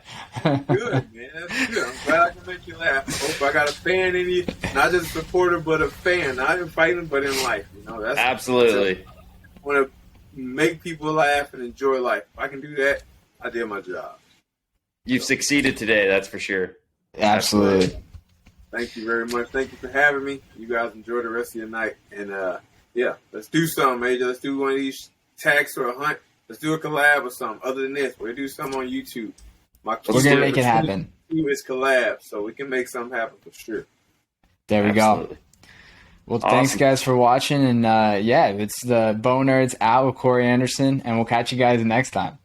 Good, man. That's good. I'm glad I can make you laugh. Hope I got a fan in you. Not just a supporter, but a fan. Not in fighting, but in life. You know, that's Absolutely. I want to make people laugh and enjoy life. If I can do that, I did my job. You've succeeded today, that's for sure. Absolutely. Thank you very much. Thank you for having me. You guys enjoy the rest of your night. And, yeah, let's do something, Major. Let's do one of these tags or a hunt. Let's do a collab or something. Other than this, we'll do something on YouTube. We're going to make it happen. It's collab, so we can make something happen for sure. There we go. Well, thanks, guys, for watching. And, yeah, it's the Bow Nerds out with Corey Anderson, and we'll catch you guys next time.